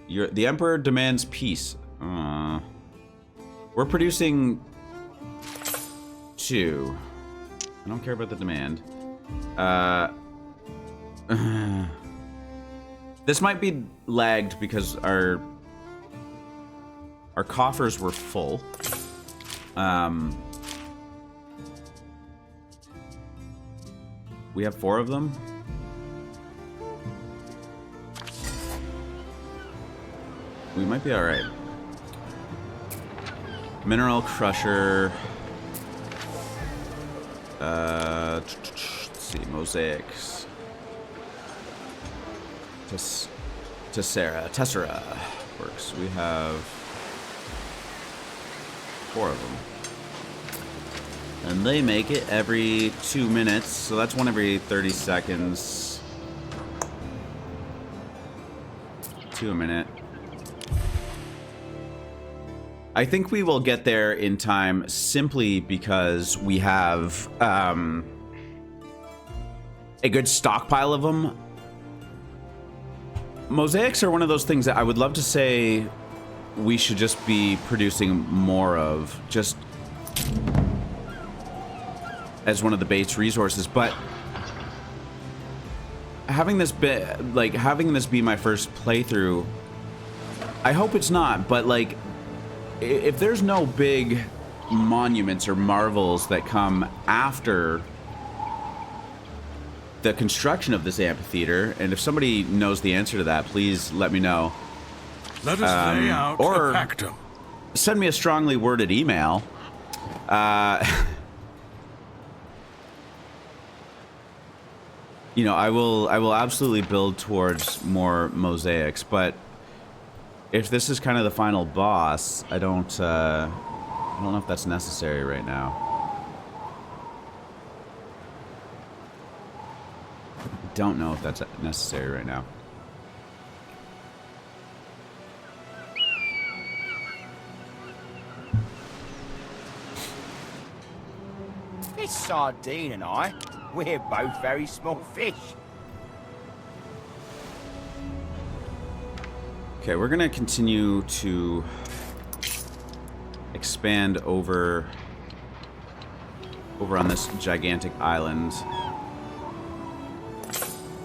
The Emperor demands peace. We're producing 2. I don't care about the demand. This might be lagged because our coffers were full. We have 4 of them. We might be all right. Mineral crusher. Let's see, mosaics. Tessera works. We have 4 of them. And they make it every 2 minutes, so that's one every 30 seconds. 2 a minute. I think we will get there in time simply because we have a good stockpile of them. Mosaics are one of those things that I would love to say we should just be producing more of, just as one of the base resources, but having this be my first playthrough, I hope it's not, but like, if there's no big monuments or marvels that come after the construction of this amphitheater, and if somebody knows the answer to that, please let me know. Let us lay out or the pactum. Send me a strongly worded email. You know, I will absolutely build towards more mosaics, but if this is kind of the final boss, I don't know if that's necessary right now. Don't know if that's necessary right now. This sardine and I, we're both very small fish. Okay, we're gonna continue to expand over on this gigantic island.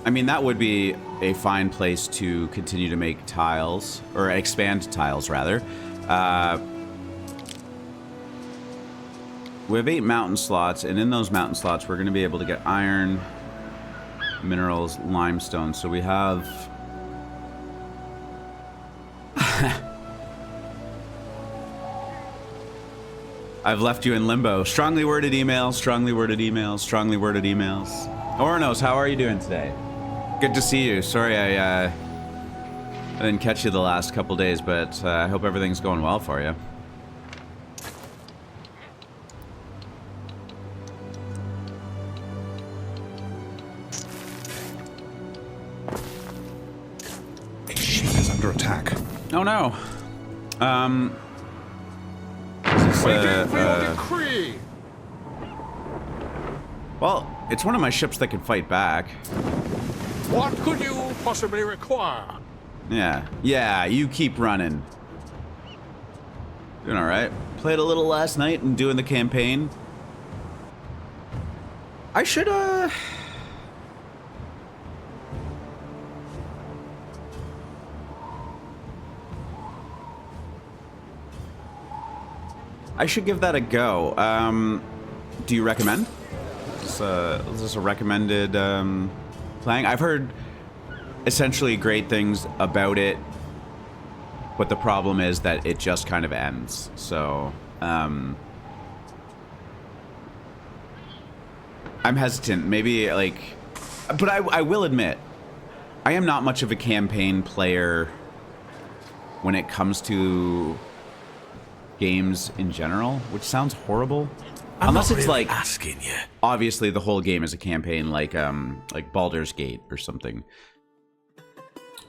I mean, that would be a fine place to continue to make tiles, or expand tiles, rather. We have 8 mountain slots, and in those mountain slots, we're going to be able to get iron, minerals, limestone. So we have... I've left you in limbo. Strongly worded emails, strongly worded emails, strongly worded emails. Ornos, how are you doing today? Good to see you. Sorry I didn't catch you the last couple days, but I hope everything's going well for you. A ship is under attack. Oh no. Waiting for your decree. Well, it's one of my ships that can fight back. What could you possibly require? Yeah, you keep running. Doing alright. Played a little last night and doing the campaign. I should, I should give that a go. Do you recommend? Is this a recommended playing? I've heard essentially great things about it, but the problem is that it just kind of ends. So I'm hesitant. Maybe like But I will admit, I am not much of a campaign player when it comes to games in general, which sounds horrible. Unless it's like asking you. Obviously, the whole game is a campaign, like Baldur's Gate or something.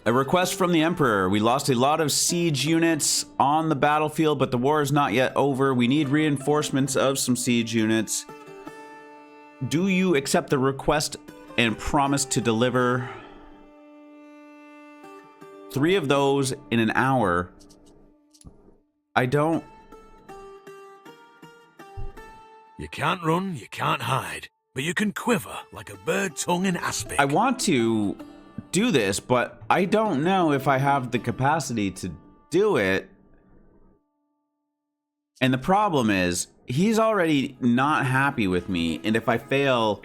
A request from the Emperor. We lost a lot of siege units on the battlefield, but the war is not yet over. We need reinforcements of some siege units. Do you accept the request and promise to deliver 3 of those in an hour? I don't. You can't run, you can't hide, but you can quiver like a bird tongue in aspic. I want to do this, but I don't know if I have the capacity to do it. And the problem is, he's already not happy with me, and if I fail,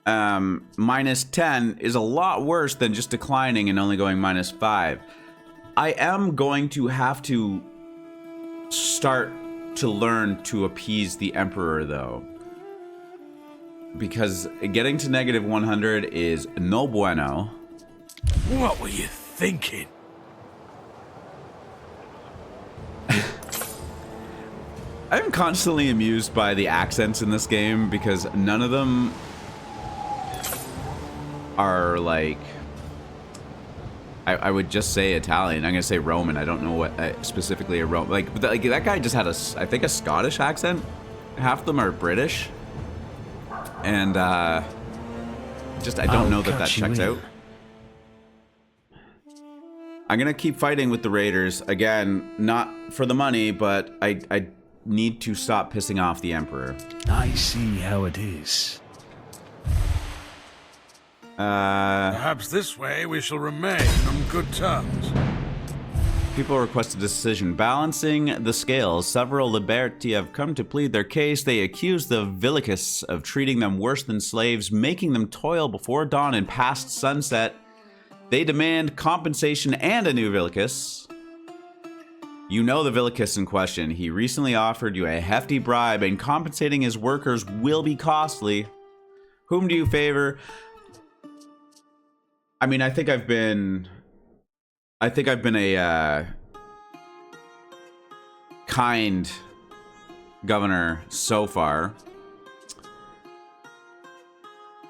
-10 is a lot worse than just declining and only going -5. I am going to have to start to learn to appease the Emperor, though, because getting to -100 is no bueno. What were you thinking? I'm constantly amused by the accents in this game because none of them are like, I would just say Italian. I'm gonna say Roman. I don't know what specifically a Roman, like that guy just had I think a Scottish accent. Half of them are British, and I don't know that checks out. I'm gonna keep fighting with the raiders again, not for the money, but I need to stop pissing off the Emperor. I see how it is. Perhaps this way we shall remain on good terms. People request a decision. Balancing the scales, several Liberti have come to plead their case. They accuse the Villicus of treating them worse than slaves, making them toil before dawn and past sunset. They demand compensation and a new Villicus. You know the Villicus in question. He recently offered you a hefty bribe, and compensating his workers will be costly. Whom do you favor? I mean, I think I've been a kind governor so far.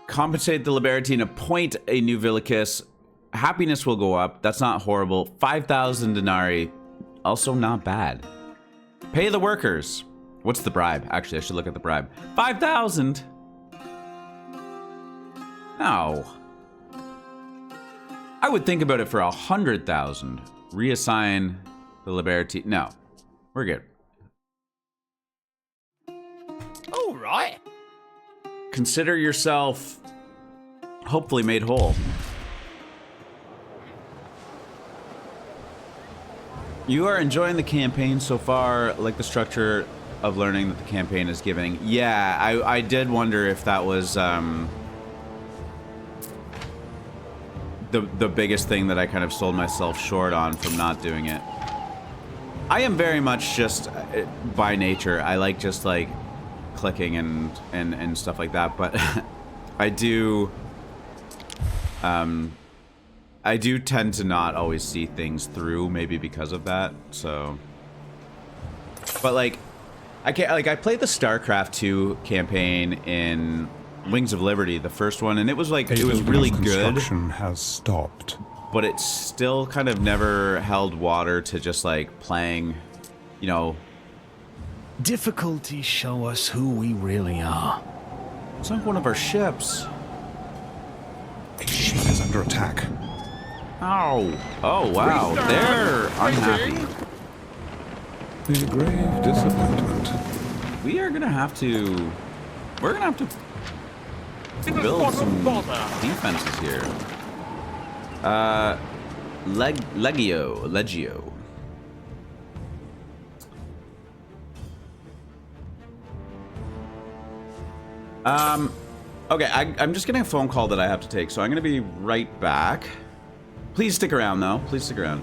Compensate the Libertine, appoint a new Villicus. Happiness will go up. That's not horrible. 5,000 denarii, also not bad. Pay the workers. What's the bribe? Actually, I should look at the bribe. 5,000. No. I would think about it for 100,000. Reassign the Liberty. No, we're good. All right. Consider yourself hopefully made whole. You are enjoying the campaign so far, like the structure of learning that the campaign is giving. Yeah, I did wonder if that was the biggest thing that I kind of sold myself short on from not doing it. I am very much just by nature, I like just like clicking and stuff like that, but I do tend to not always see things through, maybe because of that. So, but like I played the StarCraft 2 campaign in Wings of Liberty, the first one, and it was like, it was really good. Construction has stopped. But it still kind of never held water to just like playing, you know. Difficulties show us who we really are. It's like one of our ships. A ship is under attack. Ow. Oh, wow. They're unhappy. A grave disappointment. We are gonna have to... We're gonna have to build some defenses here. Legio. Okay, I'm just getting a phone call that I have to take, so I'm gonna be right back. Please stick around, though. Please stick around.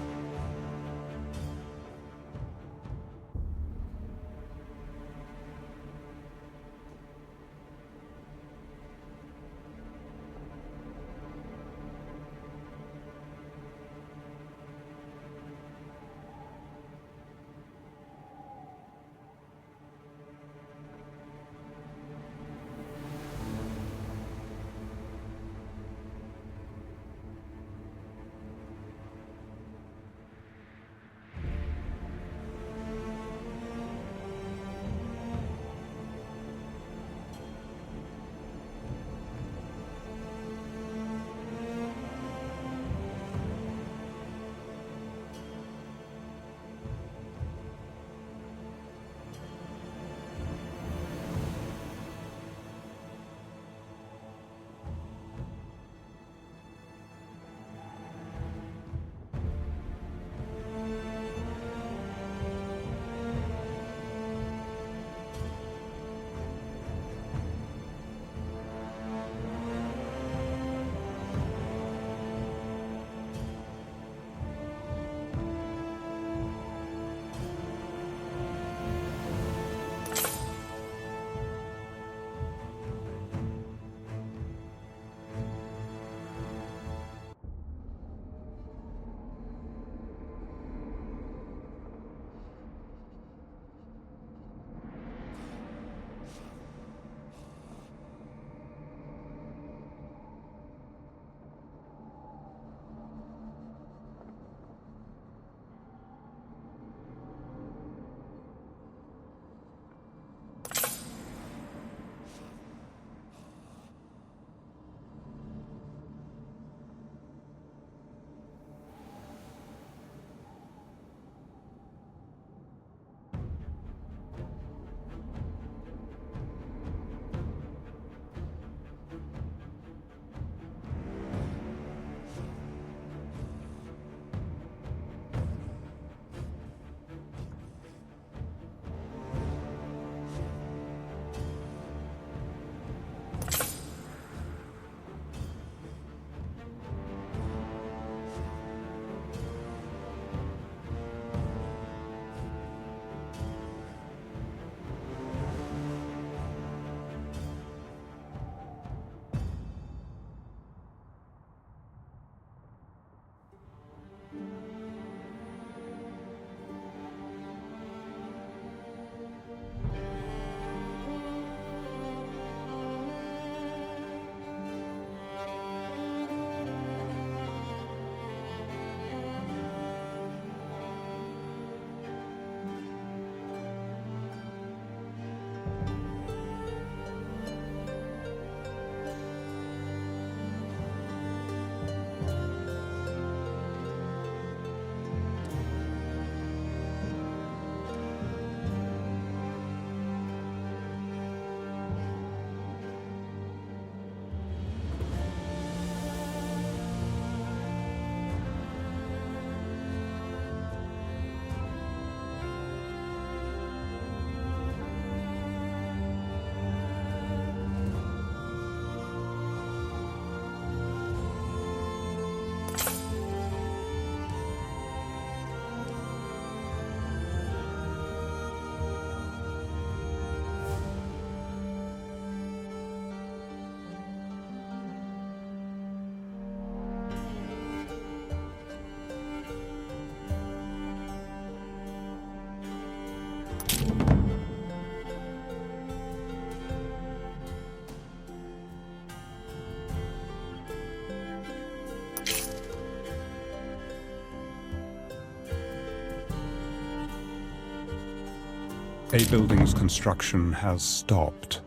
A building's construction has stopped.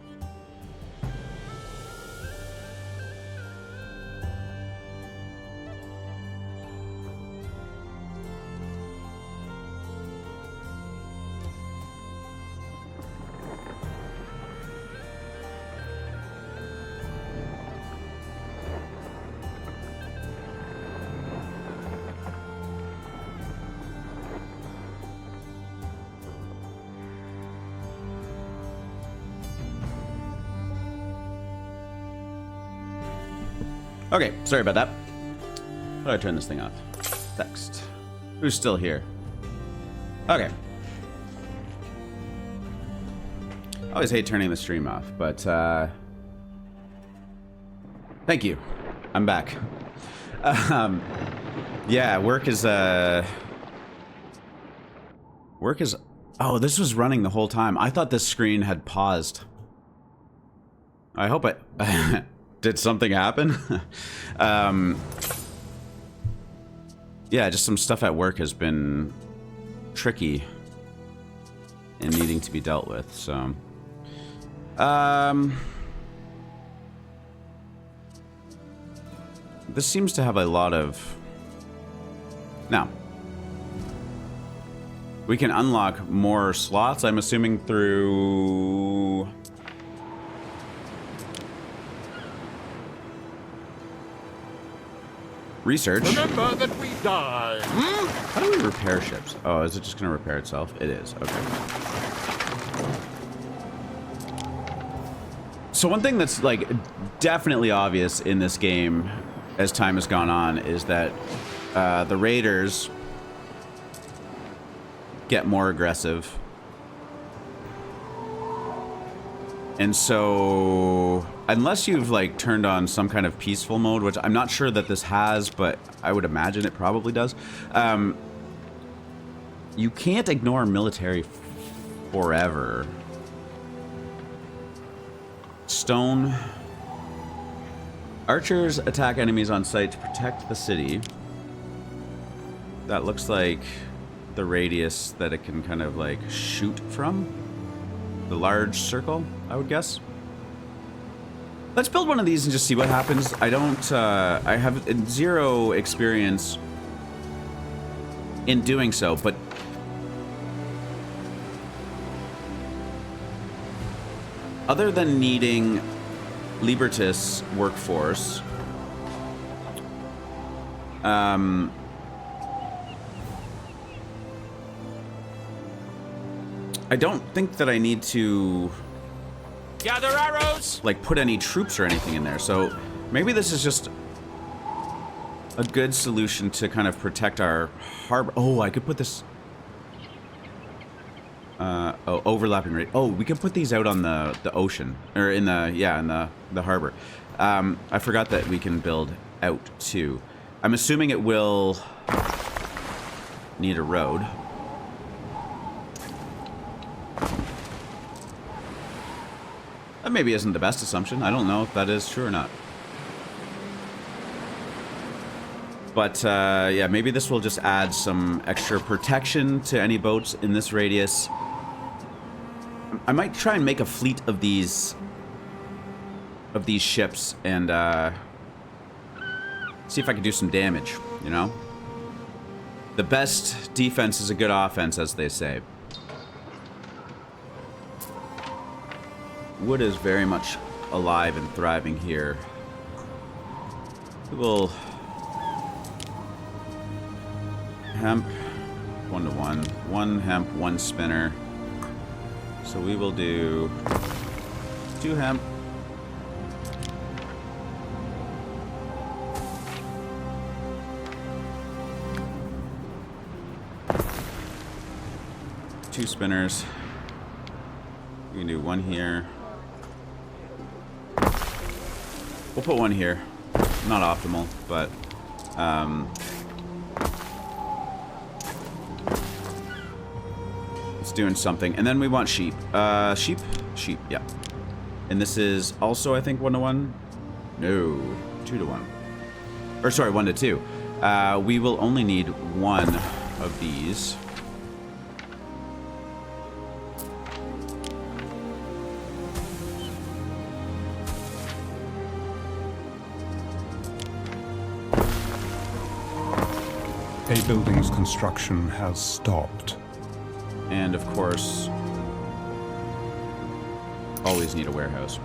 Okay, sorry about that. How do I turn this thing off? Text. Who's still here? Okay. I always hate turning the stream off, but thank you. I'm back. Yeah, work is oh, this was running the whole time. I thought this screen had paused. I hope it did something happen? Yeah, just some stuff at work has been tricky and needing to be dealt with, so this seems to have a lot of... Now, we can unlock more slots, I'm assuming through... research. Remember that we die. How do we repair ships? Oh, is it just going to repair itself? It is. Okay. So one thing that's like definitely obvious in this game as time has gone on is that the raiders get more aggressive. And so, unless you've like turned on some kind of peaceful mode, which I'm not sure that this has, but I would imagine it probably does, you can't ignore military forever. Stone. Archers attack enemies on sight to protect the city. That looks like the radius that it can kind of like shoot from. The large circle, I would guess. Let's build one of these and just see what happens. I don't, I have zero experience in doing so, but other than needing Libertas workforce, I don't think that I need to gather arrows, like put any troops or anything in there. So maybe this is just a good solution to kind of protect our harbor. Oh, I could put this. Oh, overlapping rate. Oh, we could put these out on the ocean or in the the harbor. I forgot that we can build out too. I'm assuming it will need a road. That maybe isn't the best assumption. I don't know if that is true or not. But, yeah, maybe this will just add some extra protection to any boats in this radius. I might try and make a fleet of these ships and, see if I can do some damage, you know? The best defense is a good offense, as they say. Wood is very much alive and thriving here. We will hemp 1-to-1, 1 hemp, 1 spinner. So we will do 2 hemp. Two spinners. We can do 1 here. We'll put 1 here. Not optimal, but it's doing something. And then we want sheep. Sheep, yeah. And this is also, I think, 1-to-1. No, 2-to-1. Or sorry, 1-to-2. We will only need 1 of these. A building's construction has stopped. And of course, always need a warehouse.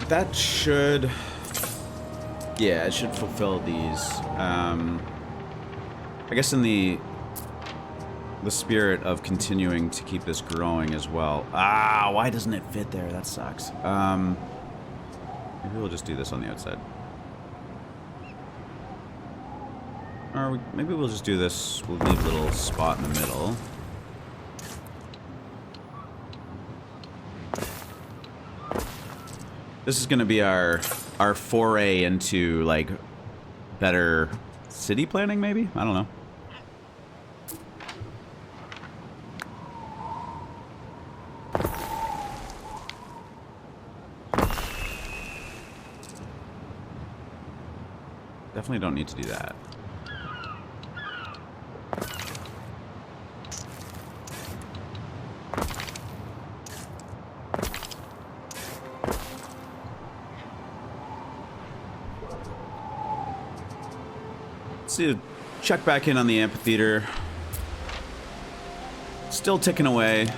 That should... Yeah, it should fulfill these. I guess in the spirit of continuing to keep this growing as well. Ah, why doesn't it fit there? That sucks. Maybe we'll just do this on the outside. Or maybe we'll just do this. We'll leave a little spot in the middle. This is gonna be our foray into, like, better city planning, maybe? I don't know. Definitely don't need to do that. Let's see, check back in on the amphitheater. Still ticking away. It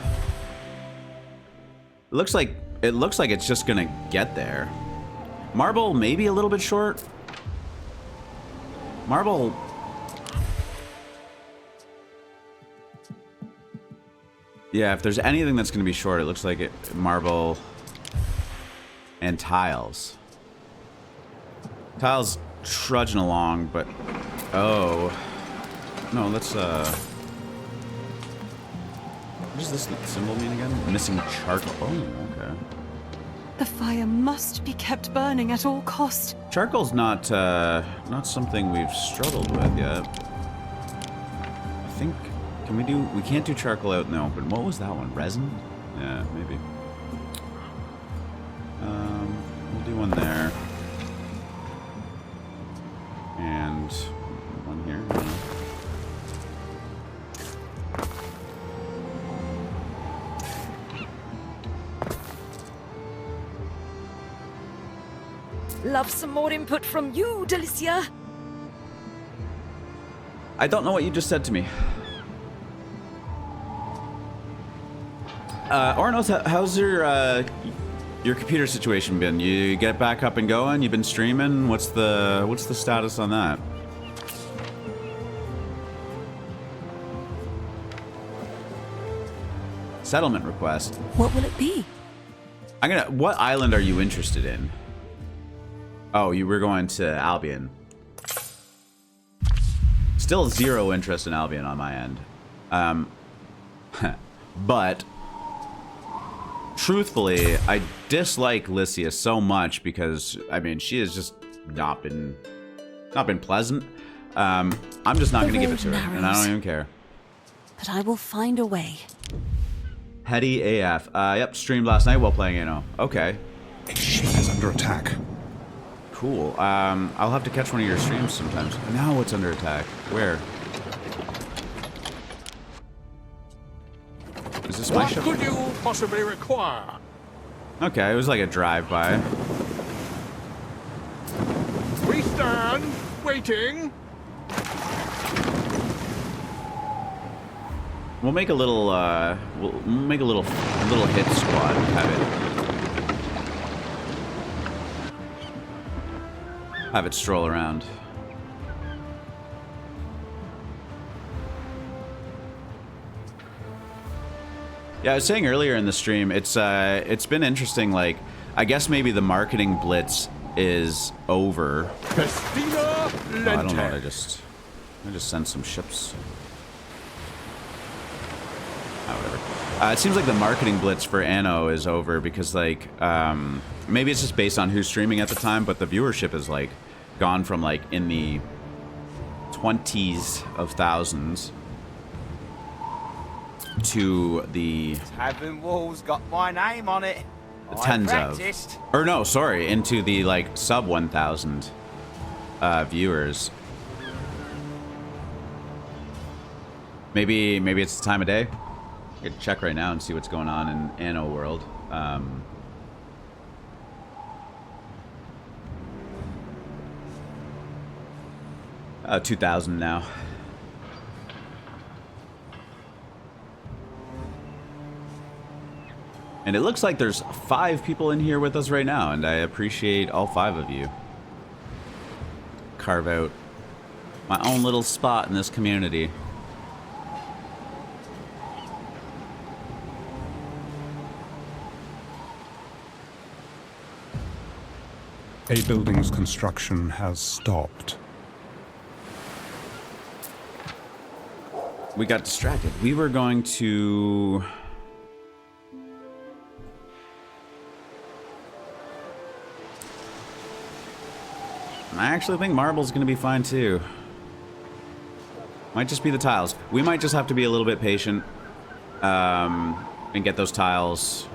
looks like it's just gonna get there. Marble maybe a little bit short. Marble. Yeah, if there's anything that's gonna be short, it looks like it. Marble and tiles. Tiles trudging along, but oh no, let's what does this symbol mean again? Missing charcoal. Oh, okay. The fire must be kept burning at all cost. Charcoal's not something we've struggled with yet. I think we can't do charcoal out in the open. What was that one? Resin? Yeah, maybe. We'll do one there. And one here. Love some more input from you, Delicia. I don't know what you just said to me. Ornos, how's your computer situation been? You get back up and going? You've been streaming? What's the status on that? Settlement request. What will it be? What island are you interested in? Oh, you were going to Albion. Still zero interest in Albion on my end. But truthfully, I dislike Lycia so much because, I mean, she has just not been pleasant. I'm just not going to give it to her, and I don't even care. But I will find a way. Petty AF. Yep, streamed last night while playing Anno. Okay. Its ship is under attack. Cool. I'll have to catch one of your streams sometimes. Now it's under attack. Where? Is this my ship? What could you possibly require? Okay, it was like a drive-by. We stand, waiting. We'll make a little, we'll make a little hit squad and have it stroll around. Yeah, I was saying earlier in the stream, it's been interesting. Like, I guess maybe the marketing blitz is over. Festina Lente. I don't know. I just sent some ships. Whatever. It seems like the marketing blitz for Anno is over because, like, maybe it's just based on who's streaming at the time, but the viewership is, like, gone from, like, in the 20s of thousands to the Tavern Wall's got my name on it. tens of. Or no, sorry, into the, like, sub 1,000 viewers. Maybe it's the time of day. I could check right now and see what's going on in Anno world. 2,000 now. And it looks like there's 5 people in here with us right now, and I appreciate all 5 of you. Carve out my own little spot in this community. A building's construction has stopped. We got distracted. We were going to... I actually think marble's going to be fine too. Might just be the tiles. We might just have to be a little bit patient and get those tiles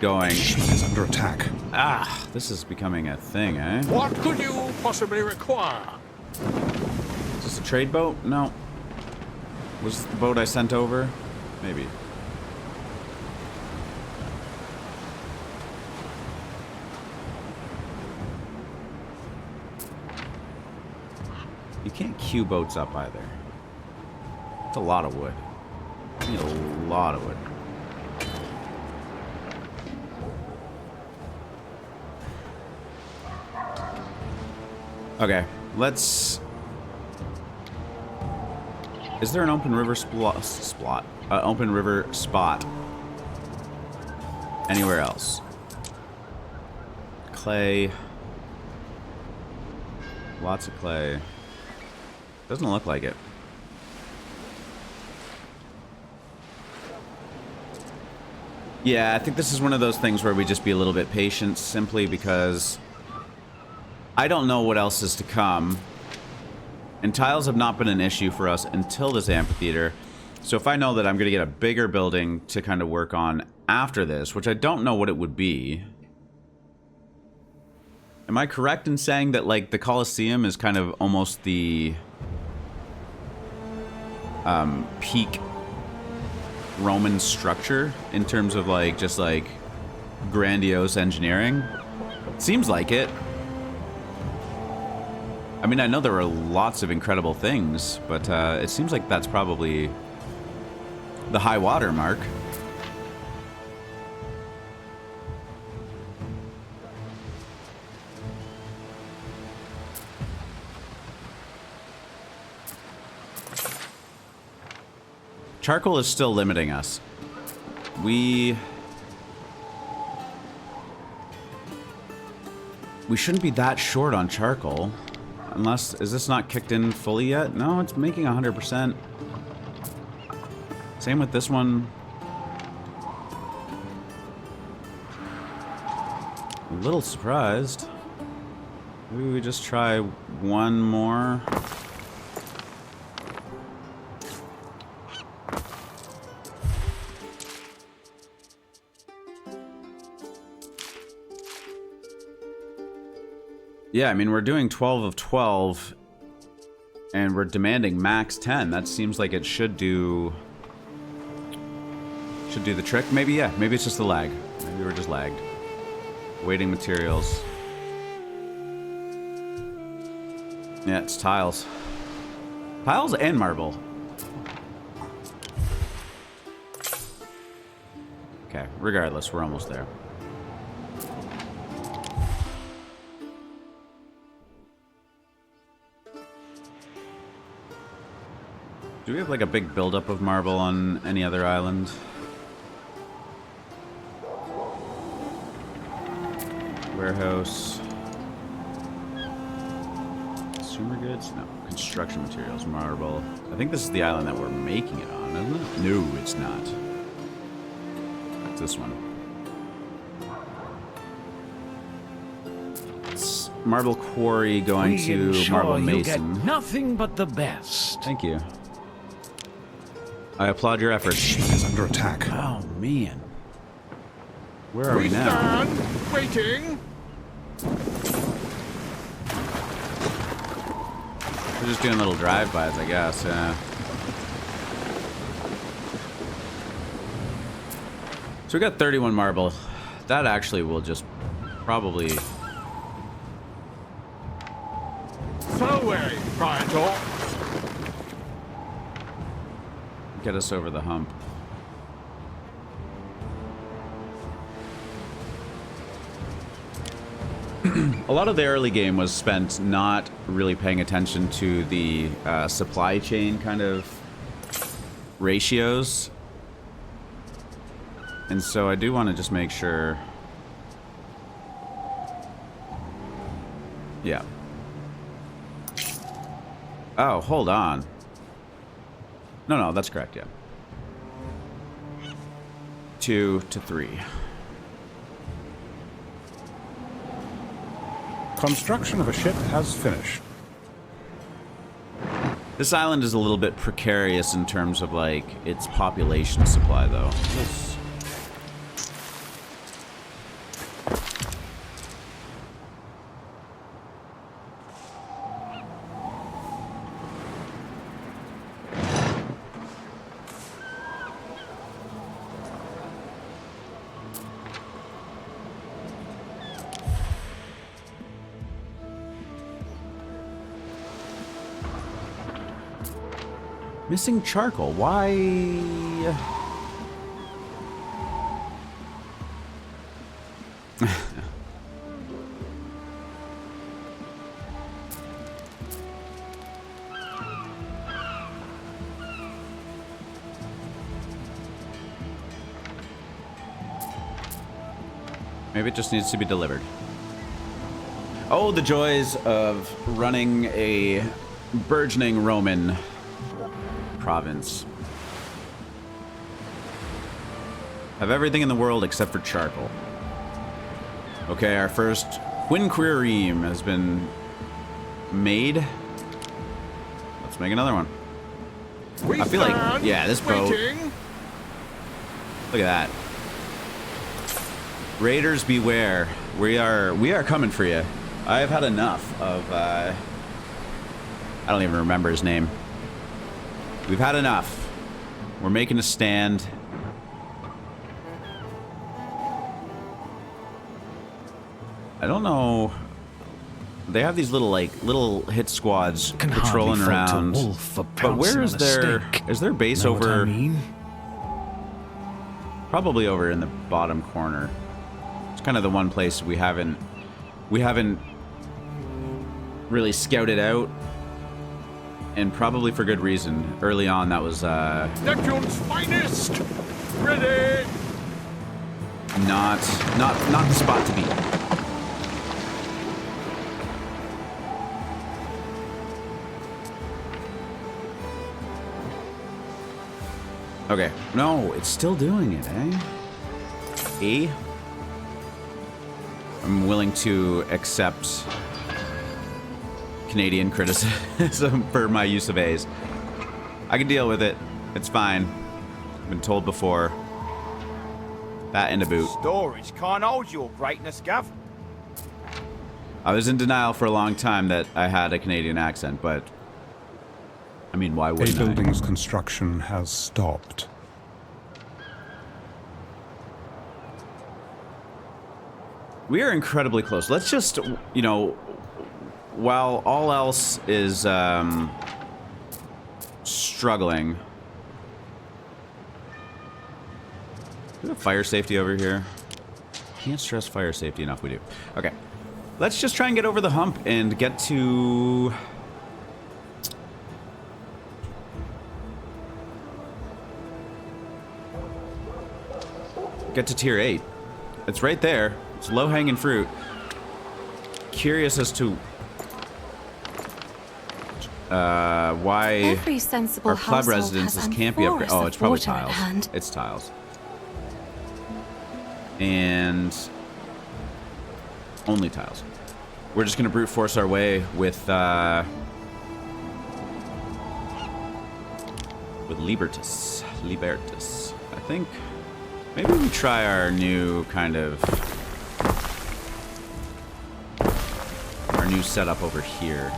going. Is under attack. Ah, this is becoming a thing, eh? What could you possibly require? Is this a trade boat? No. Was this the boat I sent over? Maybe. You can't queue boats up either. It's a lot of wood. You need a lot of wood. Okay, let's... Is there an open river open river spot anywhere else? Clay. Lots of clay. Doesn't look like it. Yeah, I think this is one of those things where we just be a little bit patient, simply because I don't know what else is to come. And tiles have not been an issue for us until this amphitheater. So if I know that I'm going to get a bigger building to kind of work on after this, which I don't know what it would be. Am I correct in saying that, like, the Colosseum is kind of almost the peak Roman structure in terms of, like, just, like, grandiose engineering? Seems like it. I mean, I know there were lots of incredible things, but it seems like that's probably the high water mark. Charcoal is still limiting us. We shouldn't be that short on charcoal. Unless, is this not kicked in fully yet? No, it's making 100%. Same with this one. A little surprised. Maybe we just try one more. Yeah, I mean, we're doing 12 of 12, and we're demanding max 10. That seems like it should do the trick. Maybe, yeah, maybe it's just the lag. Maybe we're just lagged. Waiting materials. Yeah, it's tiles. Tiles and marble. Okay, regardless, we're almost there. Do we have like a big buildup of marble on any other island? Warehouse. Consumer goods? No. Construction materials, marble. I think this is the island that we're making it on, isn't it? No, it's not. It's this one. It's marble quarry going to marble mason. Get nothing but the best. Thank you. I applaud your efforts. Is under attack. Oh, man. Where are we now? Stand waiting. We're just doing little drive-bys, I guess. So we got 31 marble. That actually will just probably away, Praetor. Get us over the hump. A lot of the early game was spent not really paying attention to the supply chain kind of ratios. And so I do want to just make sure. Yeah. Oh, hold on. No, that's correct, yeah. 2 to 3. Construction of a ship has finished. This island is a little bit precarious in terms of, like, its population supply, though. Yes. Missing charcoal. Why? Maybe it just needs to be delivered. Oh, the joys of running a burgeoning Roman province. Have everything in the world except for charcoal. Okay, our first quinquireme has been made. Let's make another one. I feel like, yeah, this boat. Look at that. Raiders beware. We are coming for you. I've had enough of I don't even remember his name. We've had enough. We're making a stand. I don't know. They have these little hit squads patrolling around. But where is their base over? Probably over in the bottom corner. It's kind of the one place we haven't really scouted out. And probably for good reason. Early on, that was Neptune's finest, ready. Not the spot to be. Okay, no, it's still doing it, eh? E. I'm willing to accept Canadian criticism for my use of A's. I can deal with it. It's fine. I've been told before. That and a boot. Storage can't hold your greatness, Gav. I was in denial for a long time that I had a Canadian accent, but I mean, why wouldn't I? A building's construction has stopped. We are incredibly close. Let's just, you know, while all else is struggling. Do we have fire safety over here? Can't stress fire safety enough. We do. Okay. Let's just try and get over the hump and get to... Get to tier 8. It's right there. It's low-hanging fruit. Curious as to why our club residences can't be upgraded. Oh, it's probably tiles. It's tiles. And only tiles. We're just gonna brute force our way with Libertas. I think maybe we try our new kind of new setup over here.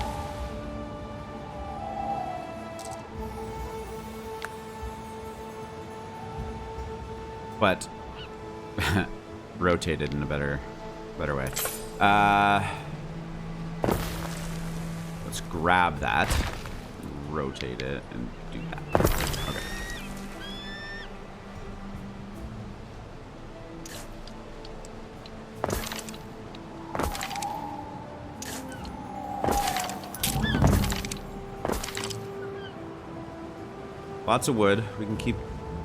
But rotated in a better way. Let's grab that, rotate it, and do that. Okay. Lots of wood. We can keep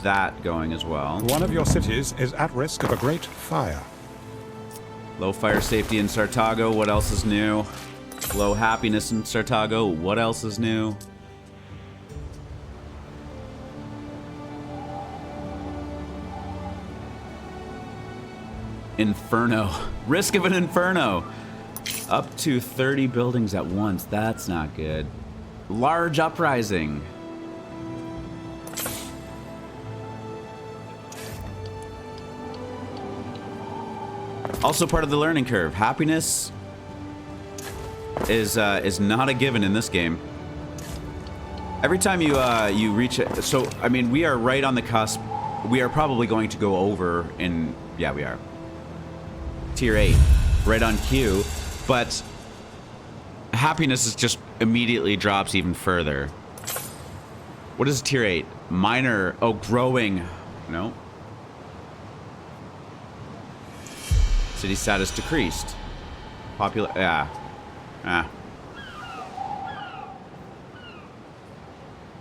that going as well. One of your cities is at risk of a great fire. Low fire safety in Sartago. What else is new? Low happiness in Sartago. What else is new? Inferno. Risk of an inferno. Up to 30 buildings at once. That's not good. Large uprising. Also part of the learning curve. Happiness is not a given in this game. Every time you reach it, so I mean we are right on the cusp. We are probably going to go over in, yeah, we are. Tier 8, right on cue, but happiness is just immediately drops even further. What is tier 8? Minor, oh, growing. No. City status decreased. Popular, yeah. Ah.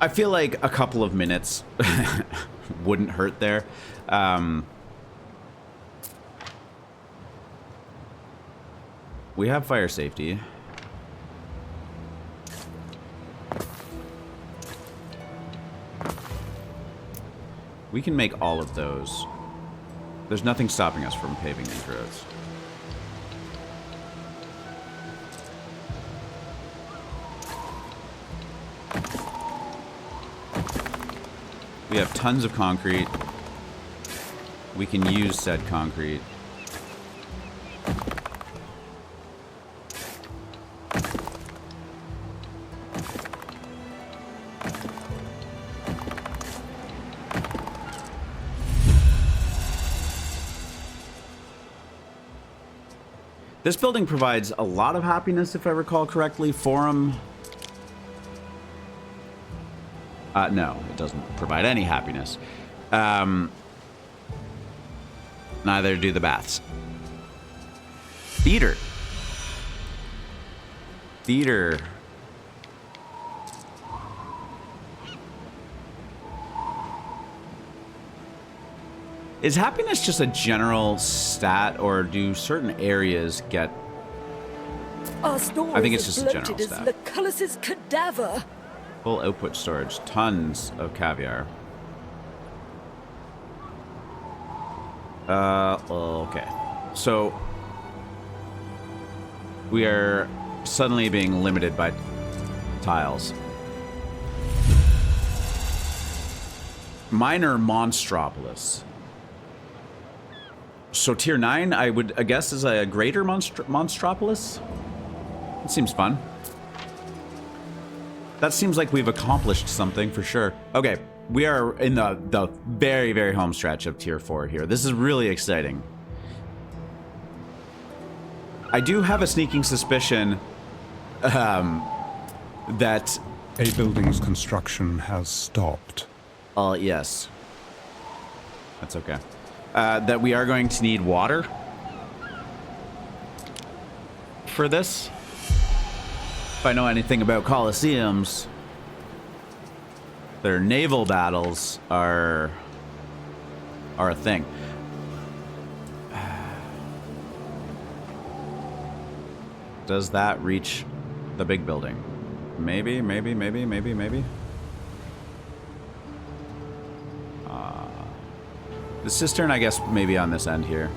I feel like a couple of minutes wouldn't hurt there. We have fire safety. We can make all of those. There's nothing stopping us from paving these roads. We have tons of concrete. We can use said concrete. This building provides a lot of happiness, if I recall correctly. Forum. No, it doesn't provide any happiness. Neither do the baths. Theater. Theater. Is happiness just a general stat, or do certain areas get... Our store I think is it's as just a general bloated as stat. Lucullus's cadaver. Full output storage. Tons of caviar. Okay. So... we are suddenly being limited by tiles. Minor Monstropolis. So tier 9, I would guess, is a greater Monstropolis? It seems fun. That seems like we've accomplished something for sure. Okay, we are in the very, very home stretch of tier 4 here. This is really exciting. I do have a sneaking suspicion that... a building's construction has stopped. Yes. That's okay. That we are going to need water for this. If I know anything about Colosseums, their naval battles are a thing. Does that reach the big building? Maybe. The cistern, I guess, maybe on this end here.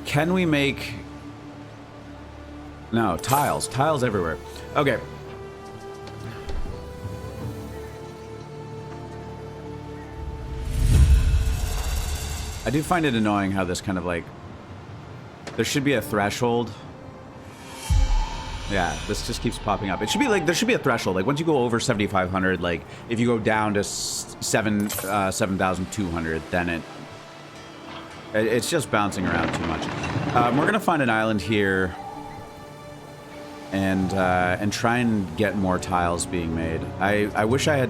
Can we make... No, tiles. Tiles everywhere. Okay. I do find it annoying how this kind of like... There should be a threshold. Yeah, this just keeps popping up. It should be like, there should be a threshold. Like once you go over 7,500, like if you go down to 7,200, then It's just bouncing around too much. We're gonna find an island here and try and get more tiles being made. I wish I had.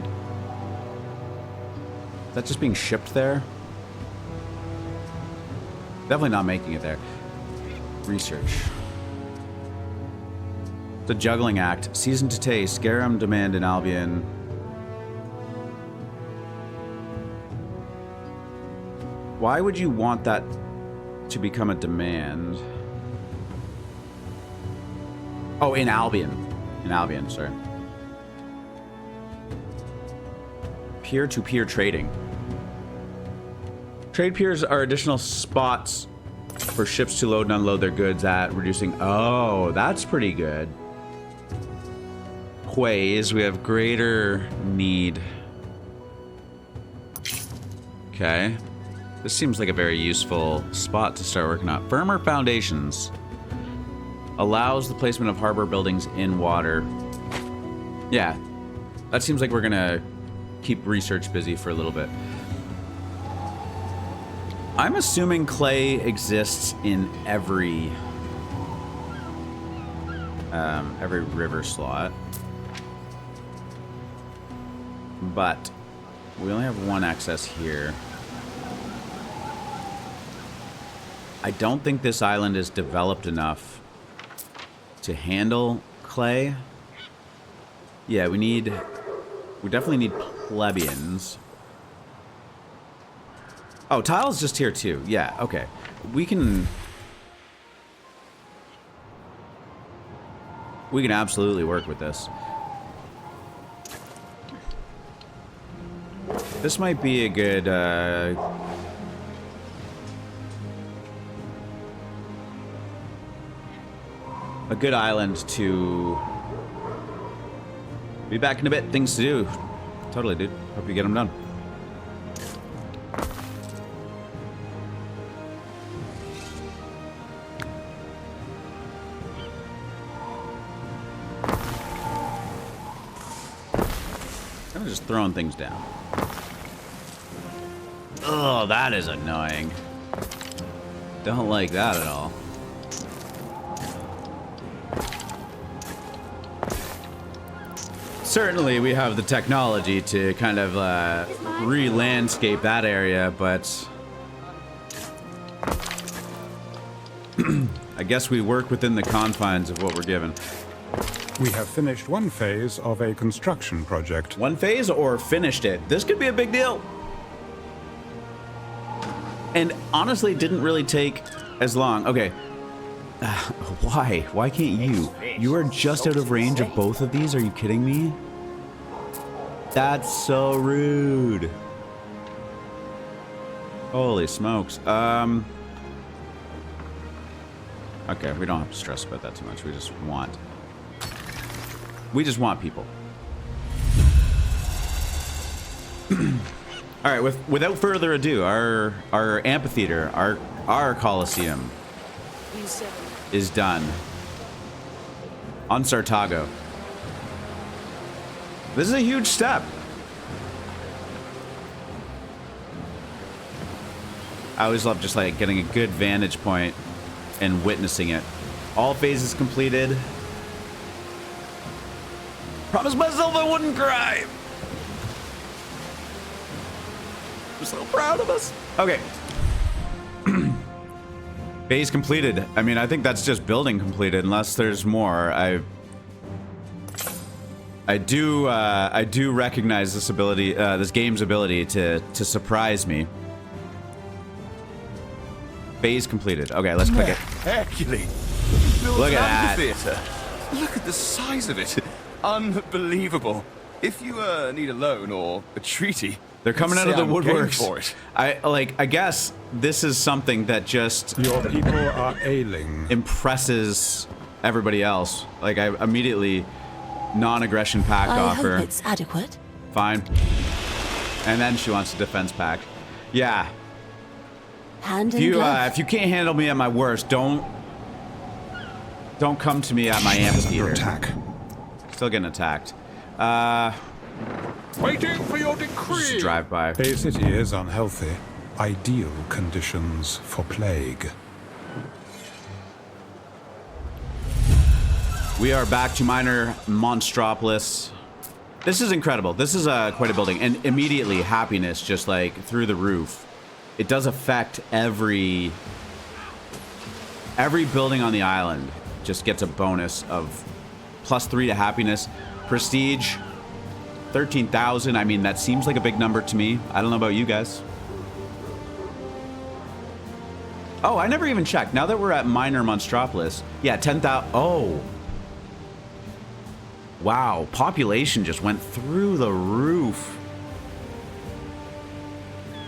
Is that just being shipped there? Definitely not making it there. Research. The juggling act. Season to taste. Garum demand in Albion. Why would you want that to become a demand? Oh, in Albion. In Albion, sorry. Peer-to-peer trading. Trade piers are additional spots for ships to load and unload their goods at, reducing... Oh, that's pretty good. Quays, we have greater need. Okay. This seems like a very useful spot to start working on. Firmer foundations. Allows the placement of harbor buildings in water. Yeah. That seems like we're gonna keep research busy for a little bit. I'm assuming clay exists in every river slot. But we only have one access here. I don't think this island is developed enough to handle clay. Yeah, we definitely need plebeians. Oh, tile's just here too. Yeah, okay. We can absolutely work with this. This might be a good island to be back in a bit. Things to do. Totally, dude. Hope you get them done. I'm just throwing things down. Oh, that is annoying. Don't like that at all. Certainly, we have the technology to kind of re-landscape that area, but I guess we work within the confines of what we're given. We have finished one phase of a construction project. One phase or finished it? This could be a big deal. And honestly, it didn't really take as long. Okay. Why? Why can't you? You are just out of range of both of these? Are you kidding me? That's so rude. Holy smokes. Okay, we don't have to stress about that too much. We just want people. All right, without further ado, our amphitheater, our Colosseum is done on Sartago. This is a huge step. I always love just like getting a good vantage point and witnessing it. All phases completed. Promised myself I wouldn't cry. I'm so proud of us. Okay. Phase completed. I mean, I think that's just building completed, unless there's more. I do recognize this ability, this game's ability to surprise me. Phase completed. Okay, let's click it. Hercules. Look at that. Theater. Look at the size of it. Unbelievable. If you need a loan or a treaty, they're coming out of the woodworks. For it. I guess this is something that just your people are ailing. Impresses everybody else. Like I immediately non-aggression pact offer. I hope it's adequate. Fine. And then she wants a defense pact. Yeah. Hand in glove. If you can't handle me at my worst, don't come to me at my amphitheater. Attack. Still getting attacked. Waiting for your decree. Just drive by. Bay City is unhealthy. ideal conditions for plague. We are back to Minor Monstropolis. This is incredible. This is quite a building. And immediately, happiness just like through the roof. It does affect every building on the island. Just gets a bonus of +3 to happiness. Prestige, 13,000. I mean, that seems like a big number to me. I don't know about you guys. Oh, I never even checked. Now that we're at Minor Monstropolis. Yeah, 10,000. Oh. Wow, population just went through the roof.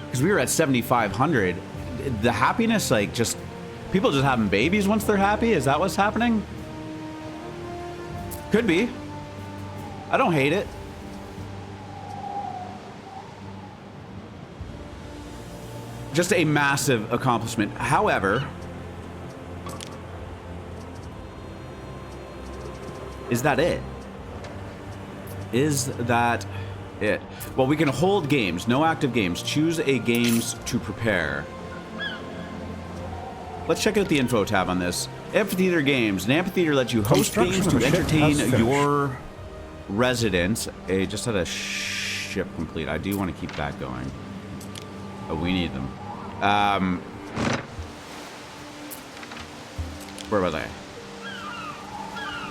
Because we were at 7,500. The happiness, like, just... People just having babies once they're happy? Is that what's happening? Could be. I don't hate it. Just a massive accomplishment. However... Is that it? Is that it? Well, we can hold games. No active games. Choose a games to prepare. Let's check out the info tab on this. Amphitheater games. An amphitheater lets you host games to entertain your residents. I just had a ship complete. I do want to keep that going. Oh, we need them. Where was I?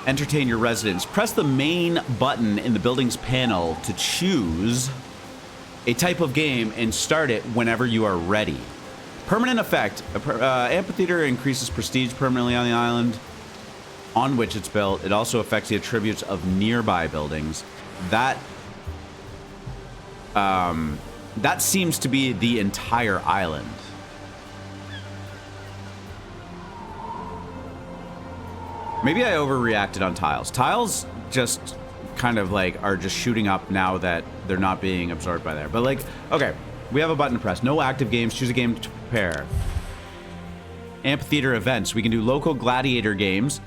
Entertain your residents. Press the main button in the building's panel to choose a type of game and start it whenever you are ready. Permanent effect. Amphitheater increases prestige permanently on the island on which it's built. It also affects the attributes of nearby buildings. That seems to be the entire island. Maybe I overreacted on tiles. Tiles just kind of like are just shooting up now that they're not being absorbed by there. But like, okay, we have a button to press. No active games. Choose a game to prepare. Amphitheater events. We can do local gladiator games.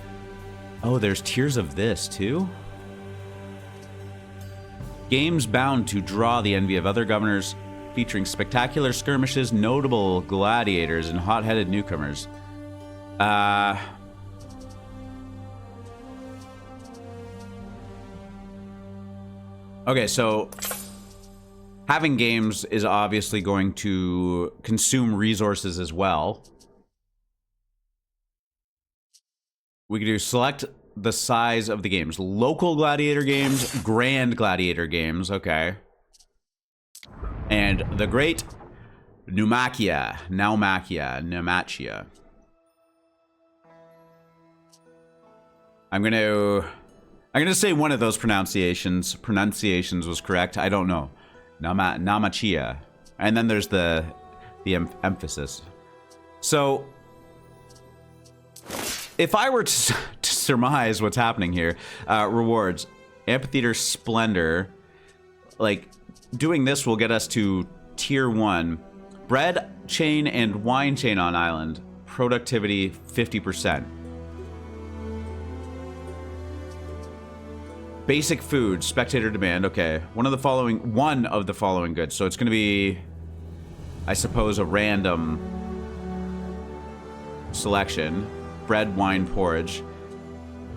Oh, there's tiers of this too. Games bound to draw the envy of other governors, featuring spectacular skirmishes, notable gladiators, and hot-headed newcomers. Okay, so having games is obviously going to consume resources as well. We can do select the size of the games. Local gladiator games, grand gladiator games, okay. And the great Naumachia. I'm gonna say one of those pronunciations was correct. I don't know. Naumachia. And then there's the emphasis. So if I were to surmise what's happening here, rewards, Amphitheater Splendor, like doing this will get us to tier 1. Bread chain and wine chain on island. Productivity 50%. Basic food, spectator demand. Okay, one of the following goods. So it's going to be, I suppose, a random selection. Bread, wine, porridge.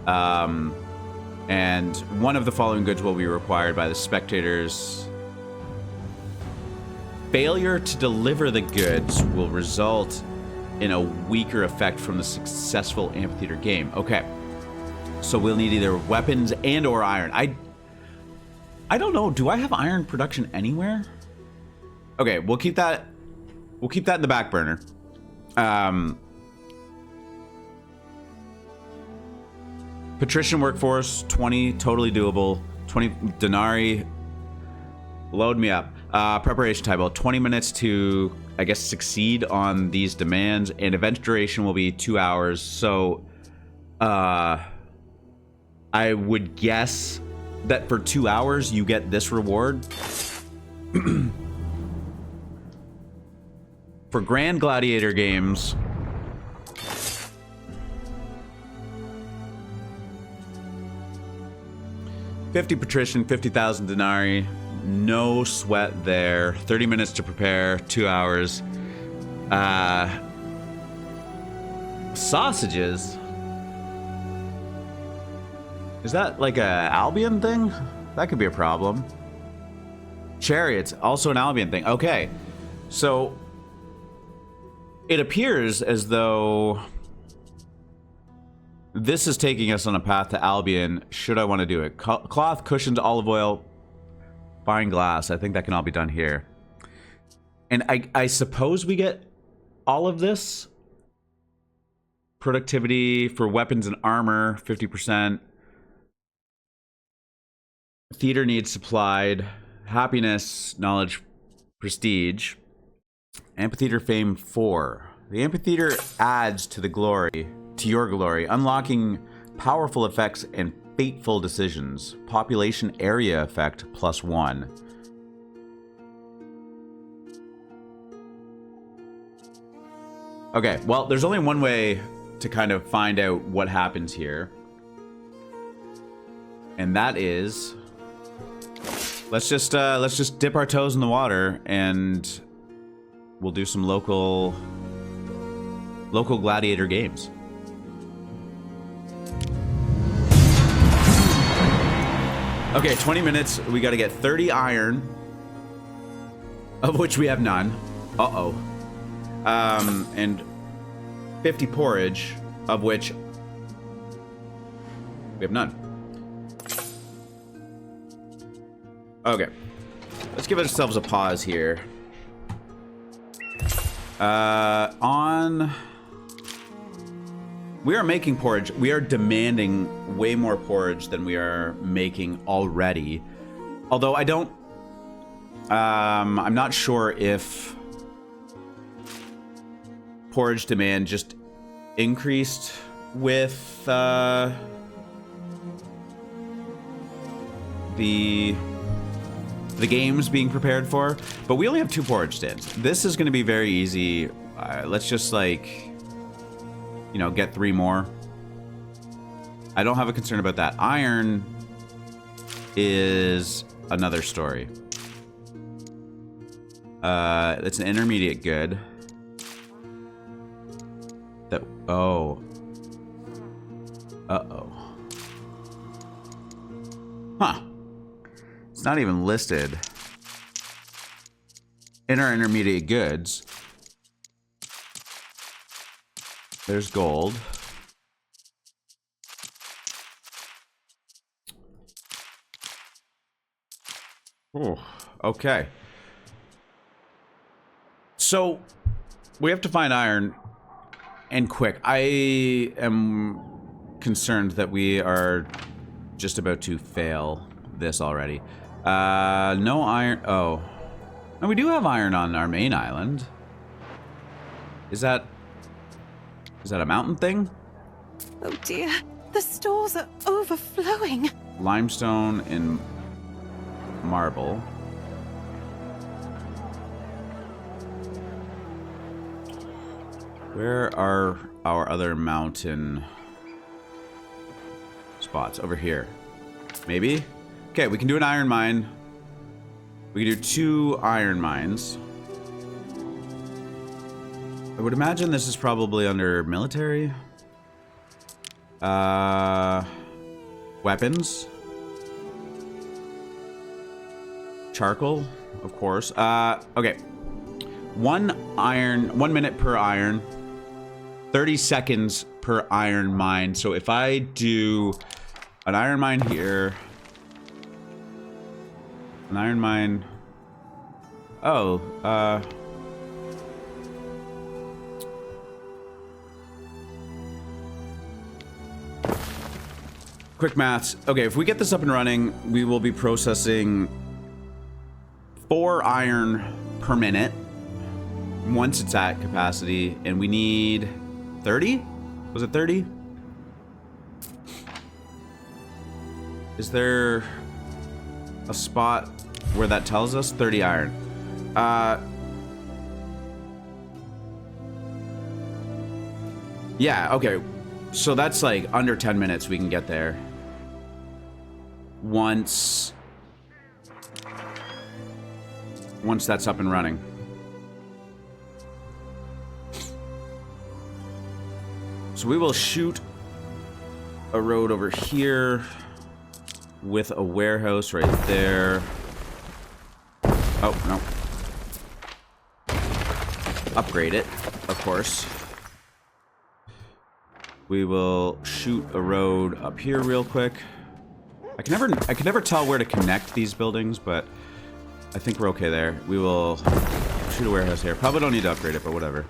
And one of the following goods will be required by the spectators. Failure to deliver the goods will result in a weaker effect from the successful amphitheater game. Okay. So we'll need either weapons and or iron. I don't know. Do I have iron production anywhere? Okay, we'll keep that in the back burner. Patrician workforce, 20, totally doable. 20 denarii. Load me up. Preparation time, about 20 minutes to, I guess, succeed on these demands, and event duration will be 2 hours. So, I would guess that for 2 hours you get this reward. For Grand Gladiator games, $50 patrician, 50,000 denarii. No sweat there. 30 minutes to prepare, 2 hours. Sausages? Is that like a Albion thing? That could be a problem. Chariots, also an Albion thing. Okay, so it appears as though this is taking us on a path to Albion, should I want to do it. Cloth, cushions, olive oil, fine glass. I think that can all be done here. And I suppose we get all of this. Productivity for weapons and armor, 50%. Theater needs supplied. Happiness, knowledge, prestige. Amphitheater fame 4. The amphitheater adds to the glory, to your glory, unlocking powerful effects and fateful decisions. Population area effect +1. Okay, well, there's only one way to kind of find out what happens here. And that is, let's just dip our toes in the water and we'll do some local gladiator games. Okay, 20 minutes. We got to get 30 iron, of which we have none. Uh-oh. And 50 porridge, of which we have none. Okay. Let's give ourselves a pause here. We are making porridge. We are demanding way more porridge than we are making already. Although I don't... I'm not sure if porridge demand just increased with the games being prepared for, but we only have 2 porridge stands. This is going to be very easy. Let's just, like, you know, get 3 more. I don't have a concern about that. Iron is another story. It's an intermediate good. That, oh. Uh-oh. Huh. It's not even listed in our intermediate goods. There's gold. Oh, okay. So, we have to find iron, and quick. I am concerned that we are just about to fail this already. No iron. Oh. No, we do have iron on our main island. Is that a mountain thing? Oh dear, the stores are overflowing. Limestone and marble. Where are our other mountain spots? Over here. Maybe? Okay, we can do an iron mine. We can do 2 iron mines. I would imagine this is probably under military. Weapons. Charcoal, of course. Okay. 1 minute per iron. 30 seconds per iron mine. So if I do an iron mine here, an iron mine. Oh, quick maths. Okay, if we get this up and running, we will be processing 4 iron per minute once it's at capacity, and we need 30? Was it 30? Is there a spot where that tells us 30 iron? Yeah, okay. So that's like under 10 minutes we can get there. Once that's up and running. So we will shoot a road over here with a warehouse right there. Oh, no. Upgrade it, of course. We will shoot a road up here real quick. I can never tell where to connect these buildings, but I think we're okay there. We will shoot a warehouse here. Probably don't need to upgrade it, but whatever.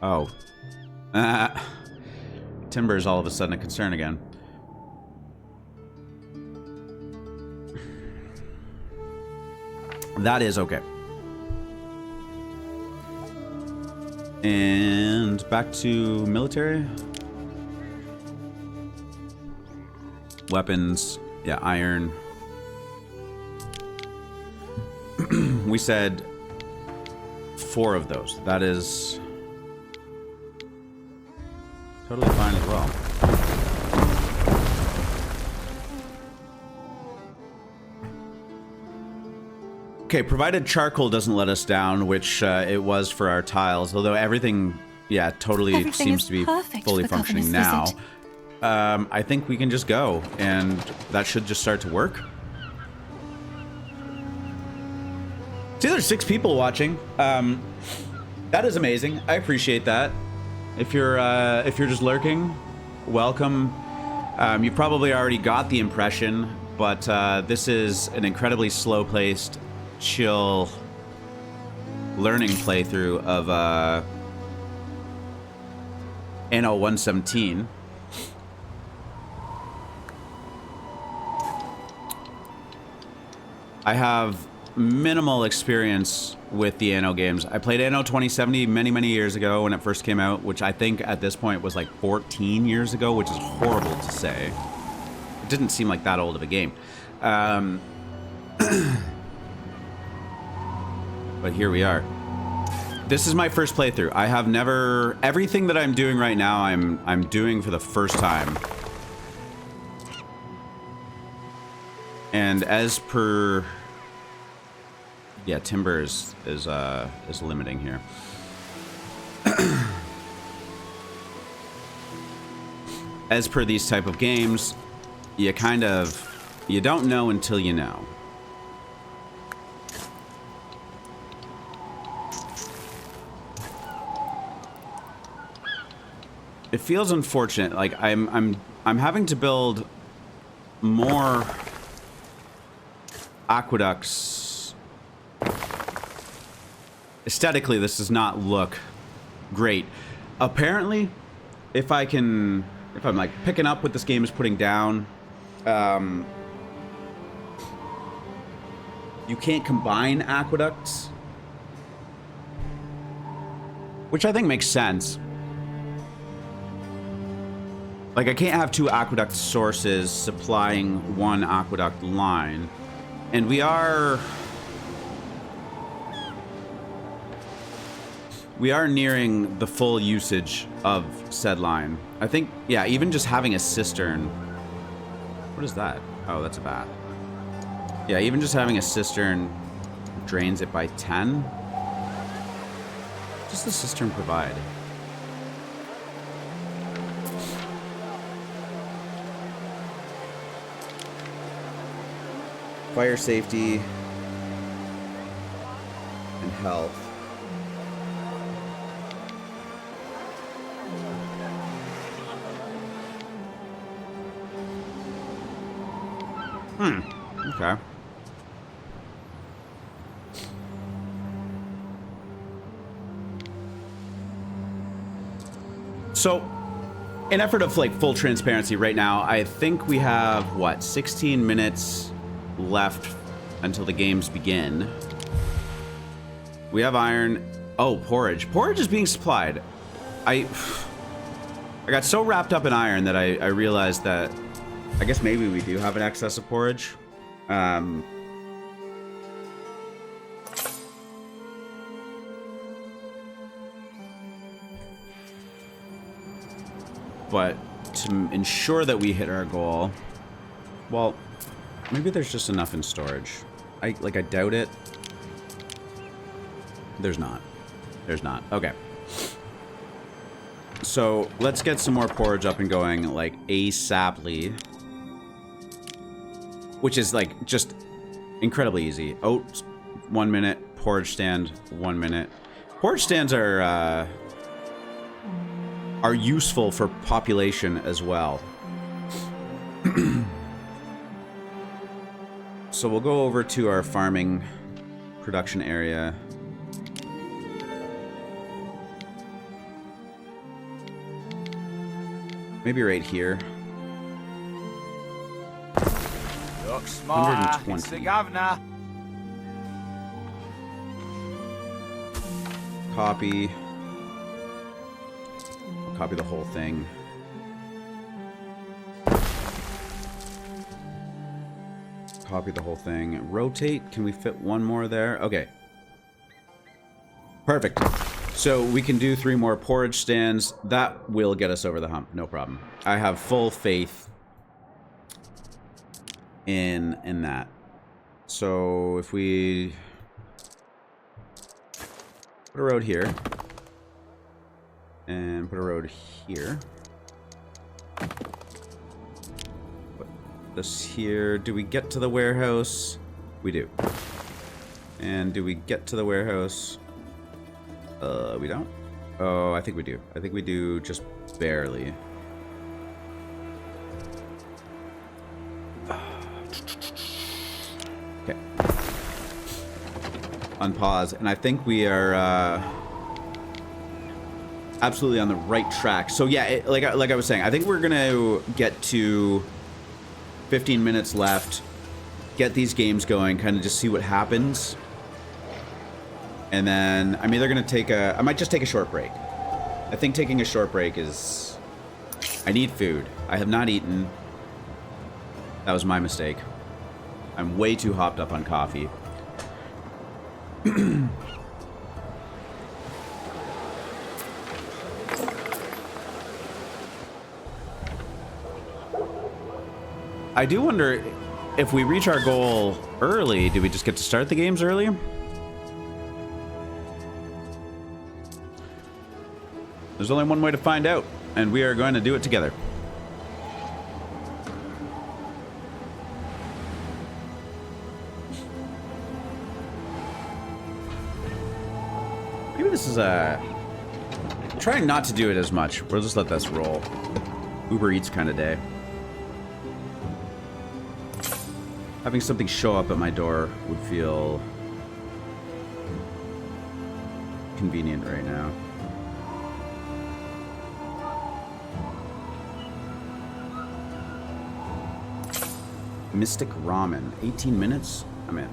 Oh. Timber is all of a sudden a concern again. That is okay. And back to military. Weapons. Yeah, iron. We said 4 of those. That is totally fine as well. Okay, provided charcoal doesn't let us down, which it was for our tiles, although everything, yeah, totally seems to be fully functioning now. I think we can just go, and that should just start to work. See, there's 6 people watching. That is amazing. I appreciate that. If you're just lurking, welcome. You probably already got the impression, but this is an incredibly slow-paced, chill learning playthrough of Anno 117. I have minimal experience with the Anno games. I played Anno 2070 many years ago when it first came out, which I think at this point was like 14 years ago, which is horrible to say. It didn't seem like that old of a game. But here we are. This is my first playthrough. I have never... Everything that I'm doing right now, I'm doing for the first time. And as per... Yeah, timber is limiting here. As per these type of games, you don't know until you know. It feels unfortunate. Like I'm having to build more aqueducts. Aesthetically, this does not look great. Apparently, if I'm like picking up what this game is putting down, you can't combine aqueducts, which I think makes sense. Like, I can't have 2 aqueduct sources supplying 1 aqueduct line. And we are nearing the full usage of said line. I think, yeah, even just having a cistern. What is that? Oh, that's a bath. Yeah, even just having a cistern drains it by 10. What does the cistern provide? Fire safety and health. Okay. So, in effort of like full transparency right now, I think we have what, 16 minutes left until the games begin. We have iron. Oh, porridge. Porridge is being supplied. I got so wrapped up in iron that I realized that I guess maybe we do have an excess of porridge. But to ensure that we hit our goal, well, maybe there's just enough in storage. I doubt it. There's not. There's not. Okay. So let's get some more porridge up and going, like ASAPly. Which is like just incredibly easy. Oats, 1 minute. Porridge stand, 1 minute. Porridge stands are useful for population as well. So we'll go over to our farming production area. Maybe right here. Look smart, it's the governor. Copy. Copy the whole thing. Copy the whole thing. Rotate. Can we fit one more there? Okay. Perfect. So we can do 3 more porridge stands. That will get us over the hump. No problem. I have full faith in that. So if we put a road here and put a road here. Put this here. Do we get to the warehouse? We do. And do we get to the warehouse? We don't. Oh, I think we do. I think we do just barely. Okay. Unpause. And I think we are absolutely on the right track. So yeah, like I was saying, I think we're gonna get to 15 minutes left, get these games going, kind of just see what happens. And then I'm either gonna take I might just take a short break. I think taking a short break is, I need food. I have not eaten. That was my mistake. I'm way too hopped up on coffee. I do wonder if we reach our goal early, do we just get to start the games early? There's only one way to find out, and we are going to do it together. Maybe this is trying not to do it as much. We'll just let this roll. Uber Eats kind of day. Having something show up at my door would feel convenient right now. Mystic Ramen. 18 minutes? I'm in.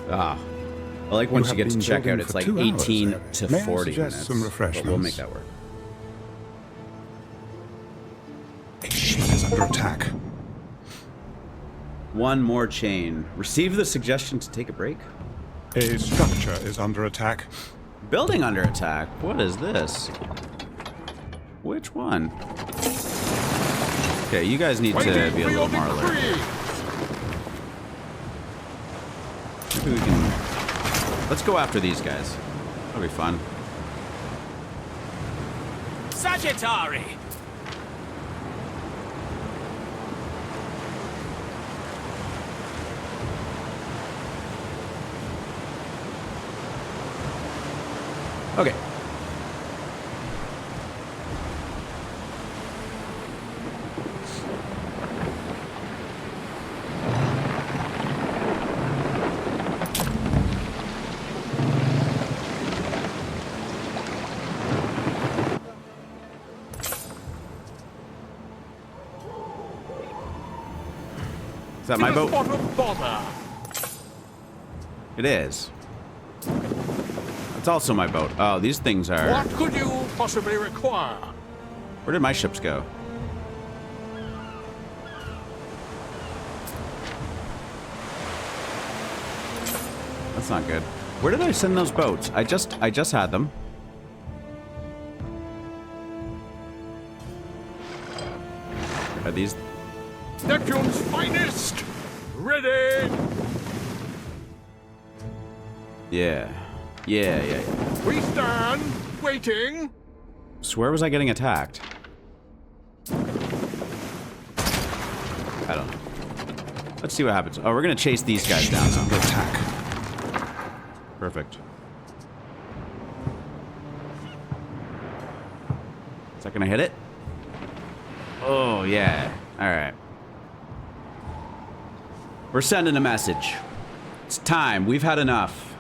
Ah. I like once you get to checkout, it's like 18 to 40 minutes. Some refreshments. But we'll make that work. Is under attack. One more chain. Receive the suggestion to take a break. A structure is under attack. Building under attack? What is this? Which one? Okay, you guys need to be a little more alert. Maybe we can... Let's go after these guys. That'll be fun. Sagittari! Okay. Is that my boat? It is. It's also my boat. Oh, these things are... What could you possibly require? Where did my ships go? That's not good. Where did I send those boats? I just had them. Are these? Neptune's finest! Ready! Yeah. Yeah. We stand, waiting. So where was I getting attacked? I don't know. Let's see what happens. Oh, we're gonna chase these guys down. Under attack. Perfect. Is that gonna hit it? Oh, yeah. Alright. We're sending a message. It's time. We've had enough.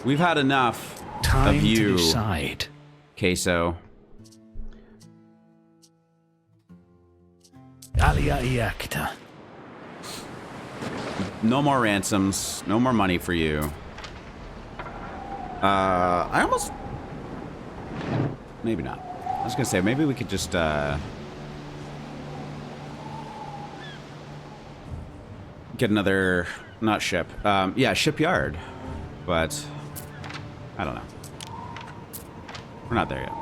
We've had enough Time of you, to decide. Queso. Alia Iacta. No more ransoms. No more money for you. I almost... Maybe not. I was gonna say, maybe we could just, get another... Not ship. Yeah, shipyard. But... I don't know. We're not there yet.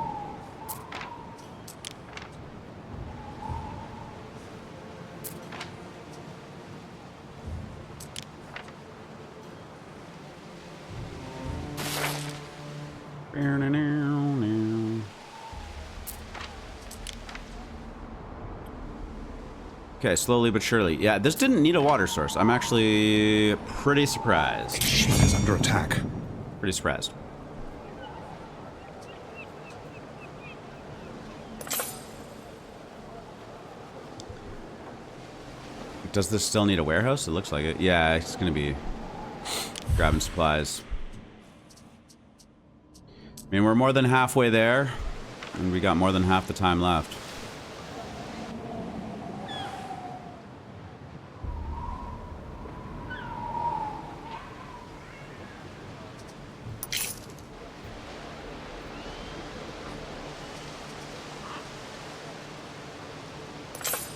Okay, slowly but surely. Yeah, this didn't need a water source. I'm actually pretty surprised. Ship is under attack. Pretty surprised. Does this still need a warehouse? It looks like it. Yeah, it's gonna be grabbing supplies. I mean, we're more than halfway there, and we got more than half the time left.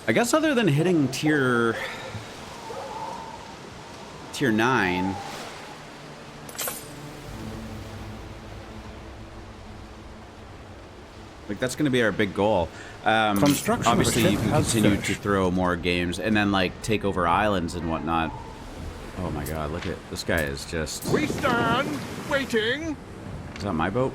I guess other than hitting tier 9, like that's going to be our big goal. Construction obviously, you can continue finished. to throw more games and then like take over islands and whatnot. Oh my God! Look at this guy is just. We stand, waiting. Is that my boat?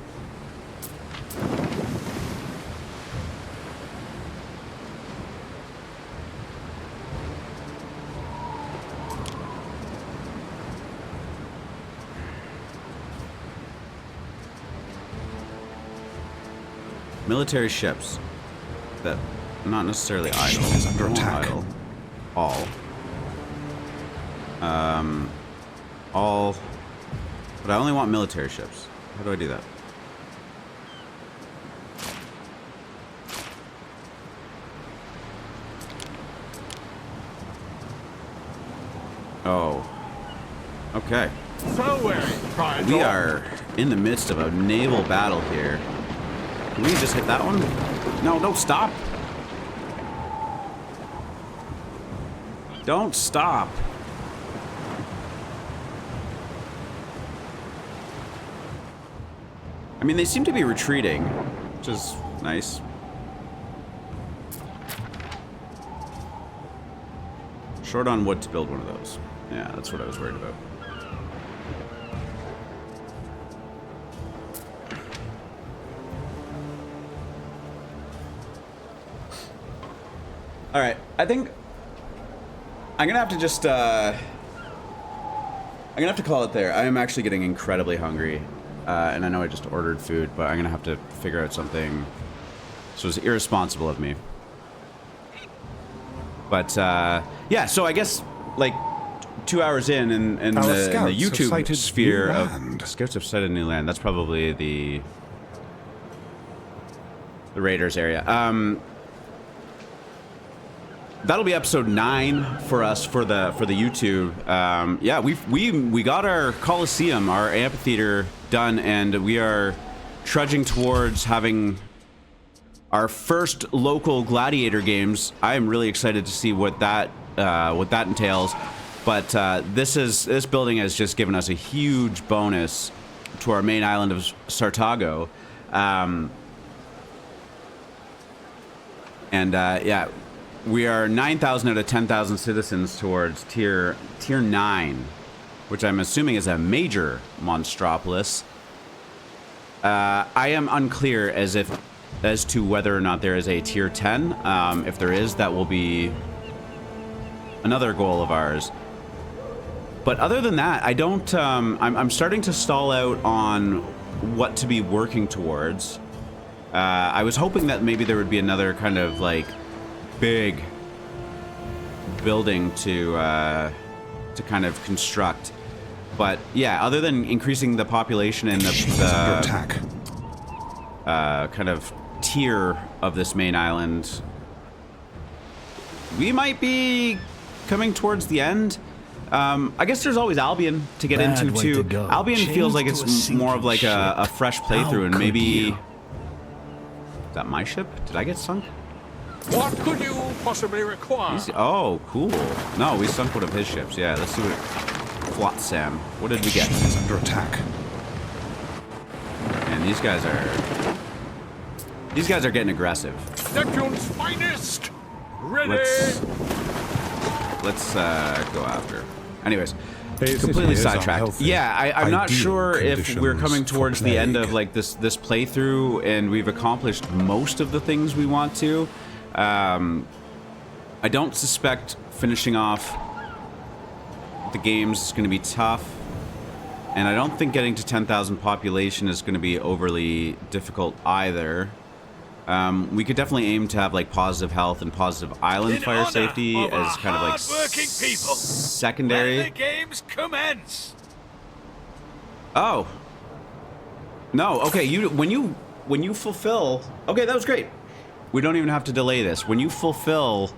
Military ships that not necessarily idle. Is under attack. Idle. All. But I only want military ships. How do I do that? Oh. Okay. We are in the midst of a naval battle here. Can we just hit that one? No, don't stop. Don't stop. I mean, they seem to be retreating, which is nice. Short on wood to build one of those. Yeah, that's what I was worried about. All right, I think I'm gonna have to just I'm gonna have to call it there. I am actually getting incredibly hungry, and I know I just ordered food, but I'm gonna have to figure out something. So it's irresponsible of me. But yeah, so I guess like 2 hours in the YouTube sphere of scouts have sighted new land. That's probably the Raiders area. That'll be episode 9 for us for the YouTube. Yeah, we got our Coliseum, our amphitheater done, and we are trudging towards having our first local gladiator games. I am really excited to see what that entails. But this building has just given us a huge bonus to our main island of Sartago. Yeah, we are 9,000 out of 10,000 citizens towards tier 9, which I'm assuming is a major monstropolis. I am unclear as to whether or not there is a tier 10. If there is, that will be another goal of ours. But other than that, I don't. I'm starting to stall out on what to be working towards. I was hoping that maybe there would be another kind of like big building to kind of construct. But yeah, other than increasing the population and the attack. Kind of tier of this main island, we might be coming towards the end. I guess there's always Albion to get into too. Albion feels like it's more of like a fresh playthrough, and maybe. Is that my ship? Did I get sunk? What could you possibly require? Oh, cool. No, we sunk one of his ships. Yeah, let's see what. Flotsam. What did we get? It's under attack. And these guys are getting aggressive. Neptune's finest. Ready. Let's go after. Anyways, completely sidetracked. Yeah, I'm not sure if we're coming towards the end of like this playthrough and we've accomplished most of the things we want to. I don't suspect finishing off the games is going to be tough, and I don't think getting to 10,000 population is going to be overly difficult either. We could definitely aim to have like positive health and positive island fire safety as kind of like secondary. Let the games commence. Oh. No, okay, when you fulfill. Okay, that was great. We don't even have to delay this. When you fulfill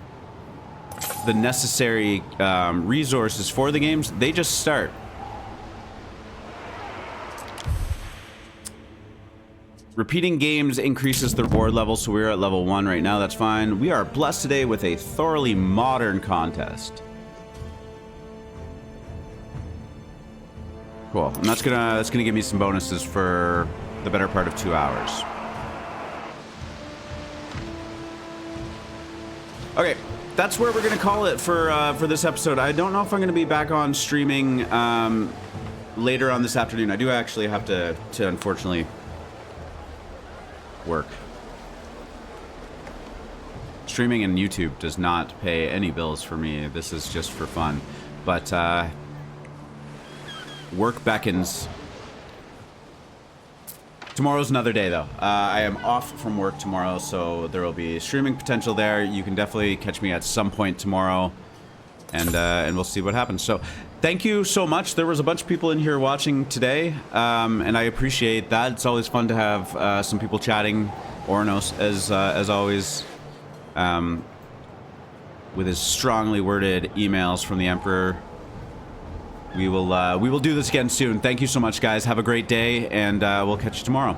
the necessary resources for the games, they just start. Repeating games increases the reward level, so we're at level 1 right now. That's fine. We are blessed today with a thoroughly modern contest. Cool. And that's gonna give me some bonuses for the better part of 2 hours. Okay, that's where we're gonna call it for this episode. I don't know if I'm gonna be back on streaming later on this afternoon. I do actually have to unfortunately work. Streaming and YouTube does not pay any bills for me. This is just for fun. But work beckons. Tomorrow's another day, though. I am off from work tomorrow, so there will be streaming potential there. You can definitely catch me at some point tomorrow, and we'll see what happens. So, thank you so much. There was a bunch of people in here watching today, and I appreciate that. It's always fun to have some people chatting. Ornos, as always, with his strongly worded emails from the Emperor. We will do this again soon. Thank you so much, guys. Have a great day, and we'll catch you tomorrow.